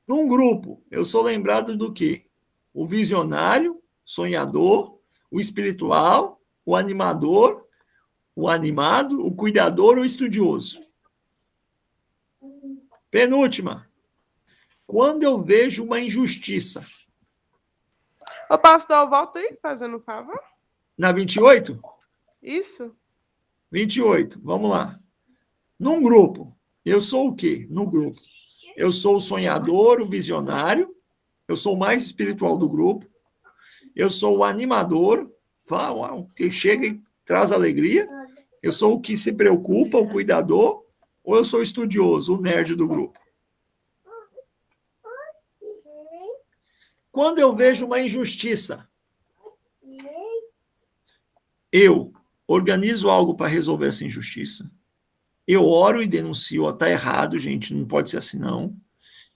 Num grupo, eu sou lembrado do quê? O visionário, sonhador, o espiritual, o animador, o animado, o cuidador ou estudioso. Penúltima. Quando eu vejo uma injustiça. Ô, pastor, volta aí, fazendo um favor. Na 28? Isso. 28, vamos lá. Num grupo, eu sou o quê? No grupo. Eu sou o sonhador, o visionário, eu sou o mais espiritual do grupo, eu sou o animador, que chega e traz alegria, eu sou o que se preocupa, o cuidador, ou eu sou o estudioso, o nerd do grupo? Quando eu vejo uma injustiça, eu organizo algo para resolver essa injustiça. Eu oro e denuncio, está errado, gente, não pode ser assim, não.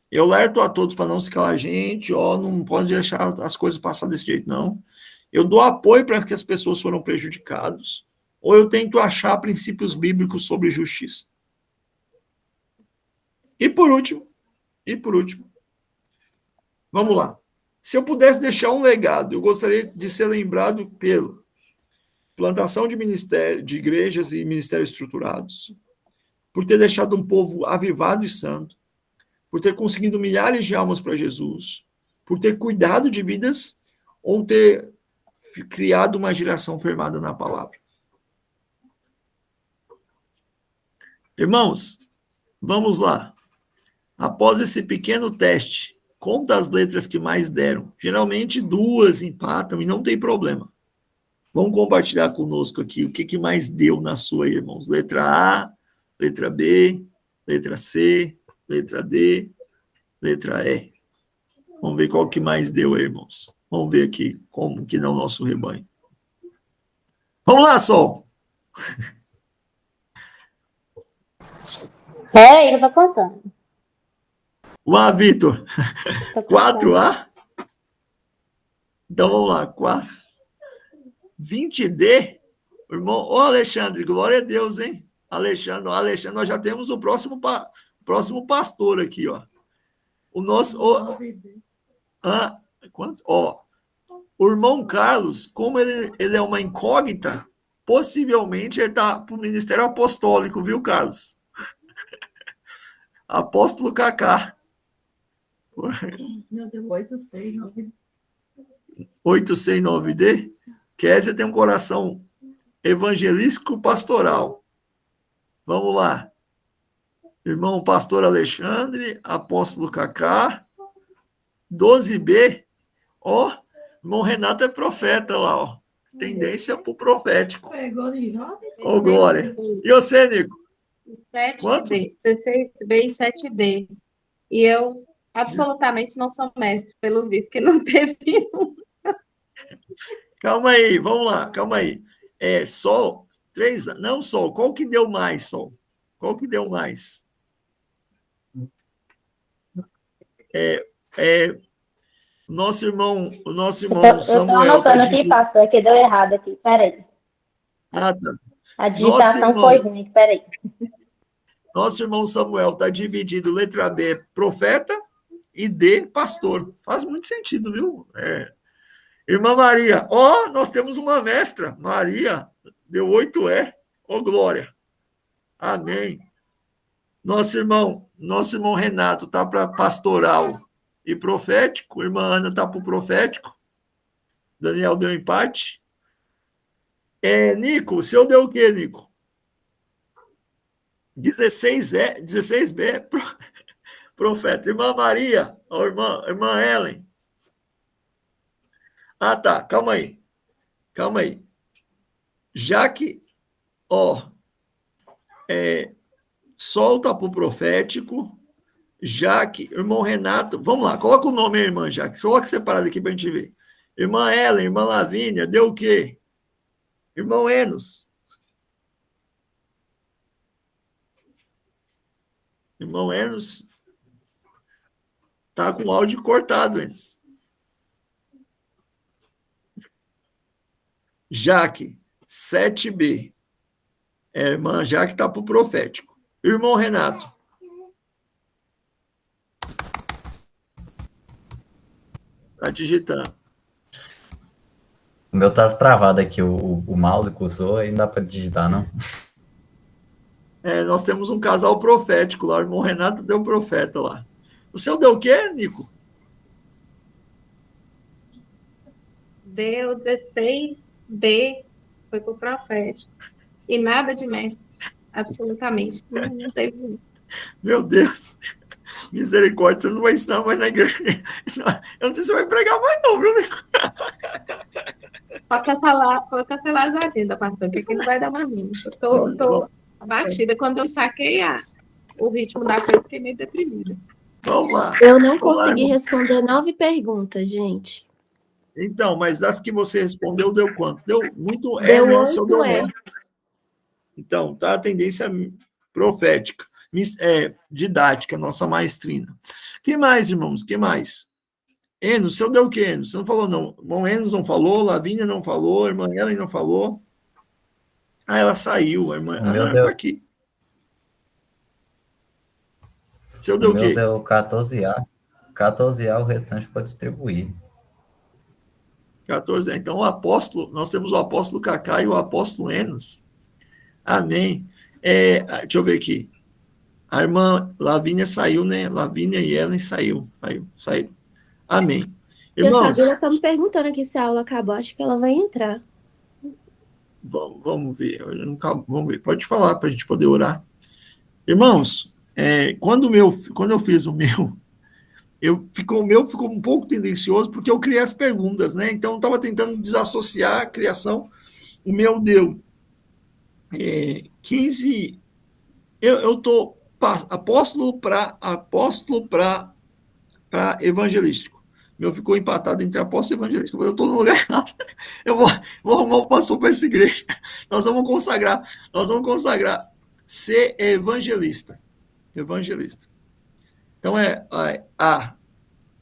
Eu alerto a todos para não se calar, gente, não pode deixar as coisas passar desse jeito, não. Eu dou apoio para que as pessoas foram prejudicadas, ou eu tento achar princípios bíblicos sobre justiça. E por último, vamos lá. Se eu pudesse deixar um legado, eu gostaria de ser lembrado pelo plantação de ministério, de igrejas e ministérios estruturados, por ter deixado um povo avivado e santo, por ter conseguido milhares de almas para Jesus, por ter cuidado de vidas ou ter criado uma geração firmada na palavra. Irmãos, vamos lá. Após esse pequeno teste, conta as letras que mais deram. Geralmente 2 empatam e não tem problema. Vamos compartilhar conosco aqui o que mais deu na sua, irmãos. Letra A, letra B, letra C, letra D, letra E. Vamos ver qual que mais deu aí, irmãos. Vamos ver aqui como que dá o nosso rebanho. Vamos lá, Sol. Peraí, eu tô contando. Vamos lá, Vitor. 4A. Então, vamos lá. 4. 20D. Irmão, Alexandre, glória a Deus, hein? Alexandre, nós já temos o próximo pastor aqui, ó. O nosso... quanto? O irmão Carlos, como ele é uma incógnita, possivelmente ele está para o ministério apostólico, viu, Carlos? Apóstolo Cacá. Meu Deus, 869. 869D? Kézia tem um coração evangelístico pastoral. Vamos lá. Irmão pastor Alexandre, apóstolo Cacá. 12B. Irmão Renato é profeta lá, ó. Tendência para o profético. Ô, glória. E você, Nico? 7D, 16B e 7D. E eu absolutamente não sou mestre, pelo visto, que não teve um. Calma aí, vamos lá, calma aí. Sol, 3, não, Sol, qual que deu mais, Sol? Qual que deu mais? O nosso irmão Samuel. Eu tô anotando aqui, pastor, é que deu errado aqui, peraí. Tá. A digitação foi ruim, peraí. Nosso irmão Samuel está dividido, letra B, profeta, e D, pastor. Faz muito sentido, viu? Irmã Maria, nós temos uma mestra, Maria, deu 8E, glória. Amém. Nosso irmão Renato está para pastoral e profético, irmã Ana está para o profético, Daniel deu empate. Nico, o senhor deu o quê, Nico? 16B, profeta. Irmã Maria, irmã Ellen. Tá, calma aí. Já que, Sol tá para o profético, Jaque, irmão Renato, vamos lá, coloca o nome aí, irmã Jaque, coloca separado aqui para a gente ver. Irmã Ellen, irmã Lavínia, deu o quê? Irmão Enos. Irmão Enos tá com o áudio cortado antes. Jaque, 7B. Irmã Jaque está para o profético. Irmão Renato. Está digitando. O meu tá travado aqui, o mouse cursor, aí não dá para digitar, não. Nós temos um casal profético lá, o irmão Renato deu profeta lá. O seu deu o quê, Nico? Deu 16B, foi para o profético. E nada de mestre, absolutamente. Não teve. Meu Deus, misericórdia, você não vai ensinar mais na igreja. Eu não sei se você vai pregar mais não, viu, Nico? Pode cancelar as agendas, pastor, que aqui não vai dar mais nenhum. Eu tô abatida. Quando eu saquei o ritmo da coisa, fiquei meio deprimida. Vamos lá. Eu não consegui responder 9 perguntas, gente. Então, mas das que você respondeu, deu quanto? Deu muito Deu né? O seu deu 8 9. Então, tá a tendência profética, didática, nossa maestrina. Que mais, irmãos? Que mais? Enos, o seu deu o quê, Enos? Você não falou, não. Irmão Enos não falou, Lavínia não falou, irmã Ellen não falou. Ah, ela saiu, a irmã. Não, ela tá aqui. O seu deu o quê? Deu 14A. 14A, o restante pode distribuir. 14. Então, o apóstolo, nós temos o apóstolo Cacá e o apóstolo Enos. Amém. Deixa eu ver aqui. A irmã Lavínia saiu, né? Lavínia e Ellen saíram. Amém. Irmãos, a Sabina está me perguntando aqui se a aula acabou. Acho que ela vai entrar. Vamos ver. Vamos ver. Pode falar para a gente poder orar. Irmãos, quando eu fiz o meu, o meu ficou um pouco tendencioso porque eu criei as perguntas, né? Então, eu estava tentando desassociar a criação. O meu deu 15. Eu estou apóstolo para evangelístico. Meu ficou empatado entre apóstolo e evangelístico. Eu estou no lugar errado. Eu vou arrumar um pastor para essa igreja. Nós vamos consagrar ser evangelista. Então A,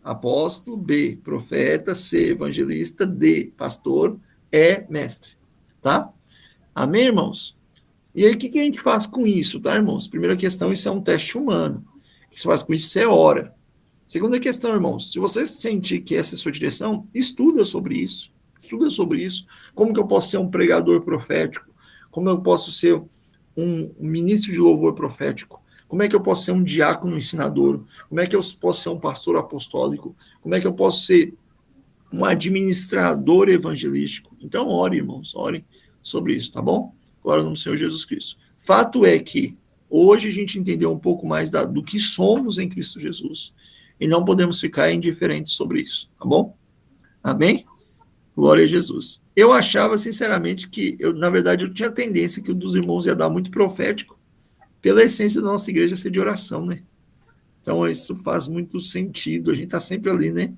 apóstolo, B, profeta, C, evangelista, D, pastor, E, mestre. Tá? Amém, irmãos? E aí, o que a gente faz com isso, tá, irmãos? Primeira questão, isso é um teste humano. O que você faz com isso? Você ora. Segunda questão, irmãos, se você sentir que essa é a sua direção, estuda sobre isso. Como que eu posso ser um pregador profético? Como eu posso ser um ministro de louvor profético? Como é que eu posso ser um diácono ensinador? Como é que eu posso ser um pastor apostólico? Como é que eu posso ser um administrador evangelístico? Então, ore, irmãos, orem sobre isso, tá bom? Glória no Senhor Jesus Cristo. Fato é que hoje a gente entendeu um pouco mais do que somos em Cristo Jesus. E não podemos ficar indiferentes sobre isso, tá bom? Amém? Glória a Jesus. Eu achava, sinceramente, que, na verdade, eu tinha tendência que o dos irmãos ia dar muito profético, pela essência da nossa igreja ser de oração, né? Então, isso faz muito sentido. A gente está sempre ali, né?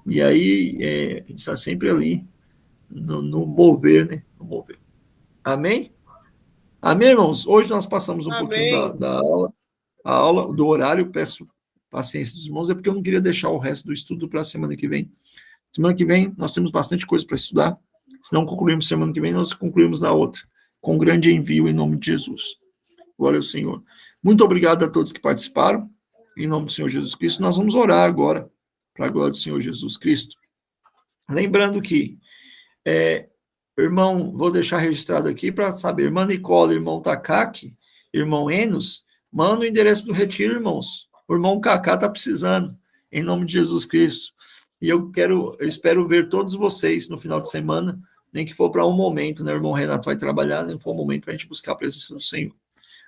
E aí, a gente está sempre ali, no mover, né? No mover. Amém? Amém, irmãos? Hoje nós passamos um pouquinho da aula, do horário. Peço paciência dos irmãos, é porque eu não queria deixar o resto do estudo para a semana que vem. Semana que vem nós temos bastante coisa para estudar. Se não concluirmos semana que vem, nós concluímos na outra, com grande envio em nome de Jesus. Glória ao Senhor. Muito obrigado a todos que participaram, em nome do Senhor Jesus Cristo. Nós vamos orar agora, para a glória do Senhor Jesus Cristo. Lembrando que, irmão, vou deixar registrado aqui para saber, irmã Nicola, irmão Takaki, irmão Enos, manda o endereço do retiro, irmãos. O irmão Cacá está precisando, em nome de Jesus Cristo. E eu espero ver todos vocês no final de semana, nem que for para um momento, né? O irmão Renato vai trabalhar, nem que for um momento para a gente buscar a presença do Senhor.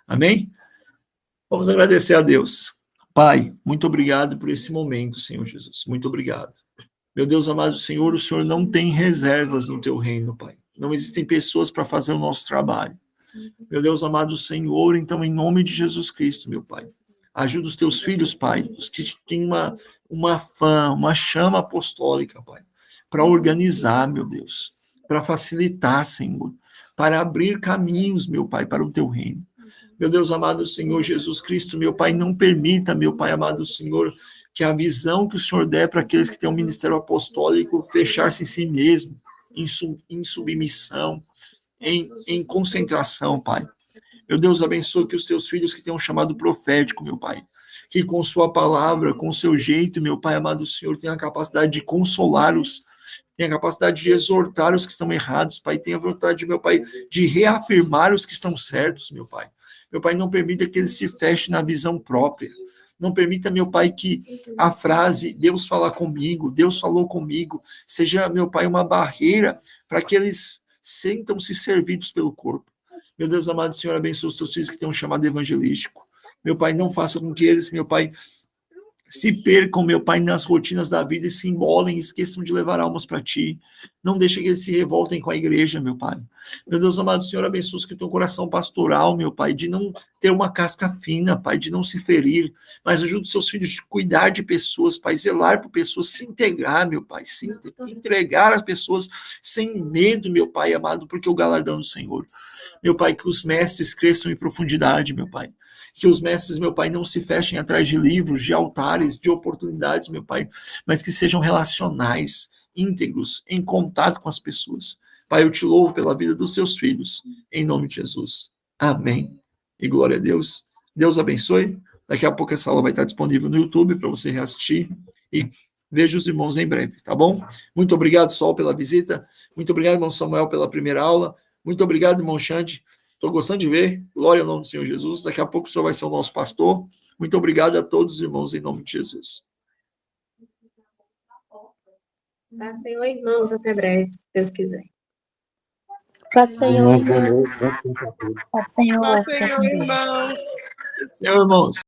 Amém? Vamos agradecer a Deus. Pai, muito obrigado por esse momento, Senhor Jesus. Muito obrigado. Meu Deus amado Senhor, o Senhor não tem reservas no teu reino, Pai. Não existem pessoas para fazer o nosso trabalho. Meu Deus amado Senhor, então, em nome de Jesus Cristo, meu Pai, Ajuda os teus filhos, Pai, os que têm uma fã, uma chama apostólica, Pai, para organizar, meu Deus, para facilitar, Senhor, para abrir caminhos, meu Pai, para o teu reino. Meu Deus amado Senhor Jesus Cristo, meu Pai, não permita, meu Pai amado Senhor, que a visão que o Senhor der para aqueles que têm um ministério apostólico fechar-se em si mesmo, em submissão, em concentração, Pai. Meu Deus, abençoe que os teus filhos que têm um chamado profético, meu Pai, que com sua palavra, com seu jeito, meu Pai amado Senhor, tenha a capacidade de consolá-los, tenha a capacidade de exortar os que estão errados, Pai, tenha a vontade, meu Pai, de reafirmar os que estão certos, meu Pai. Meu Pai, não permita que eles se fechem na visão própria. Não permita, meu Pai, que a frase Deus fala comigo, Deus falou comigo, seja, meu Pai, uma barreira para que eles sentam-se servidos pelo corpo. Meu Deus amado Senhor, abençoe os teus filhos que têm um chamado evangelístico. Meu Pai, não faça com que eles, meu Pai, se percam, meu Pai, nas rotinas da vida e se embolem, esqueçam de levar almas para Ti. Não deixe que eles se revoltem com a igreja, meu Pai. Meu Deus amado Senhor, abençoe os que têm um coração pastoral, meu Pai, de não ter uma casca fina, Pai, de não se ferir, mas ajude os seus filhos a cuidar de pessoas, Pai, zelar por pessoas, se integrar, meu Pai, se entregar às pessoas sem medo, meu Pai amado, porque o galardão do Senhor. Meu Pai, que os mestres cresçam em profundidade, meu Pai. Que os mestres, meu Pai, não se fechem atrás de livros, de altares, de oportunidades, meu Pai, mas que sejam relacionais, íntegros, em contato com as pessoas. Pai, eu te louvo pela vida dos seus filhos, em nome de Jesus. Amém. E glória a Deus. Deus abençoe. Daqui a pouco essa aula vai estar disponível no YouTube para você reassistir e veja os irmãos em breve, tá bom? Muito obrigado, Sol, pela visita. Muito obrigado, irmão Samuel, pela primeira aula. Muito obrigado, irmão Xande. Estou gostando de ver. Glória ao nome do Senhor Jesus. Daqui a pouco o Senhor vai ser o nosso pastor. Muito obrigado a todos os irmãos, em nome de Jesus. Tá, Senhor, irmãos, até breve, se Deus quiser. Paz, Senhor, irmãos. Boa noite. Paz, Senhor. Senhor, irmão. Senhor, irmãos.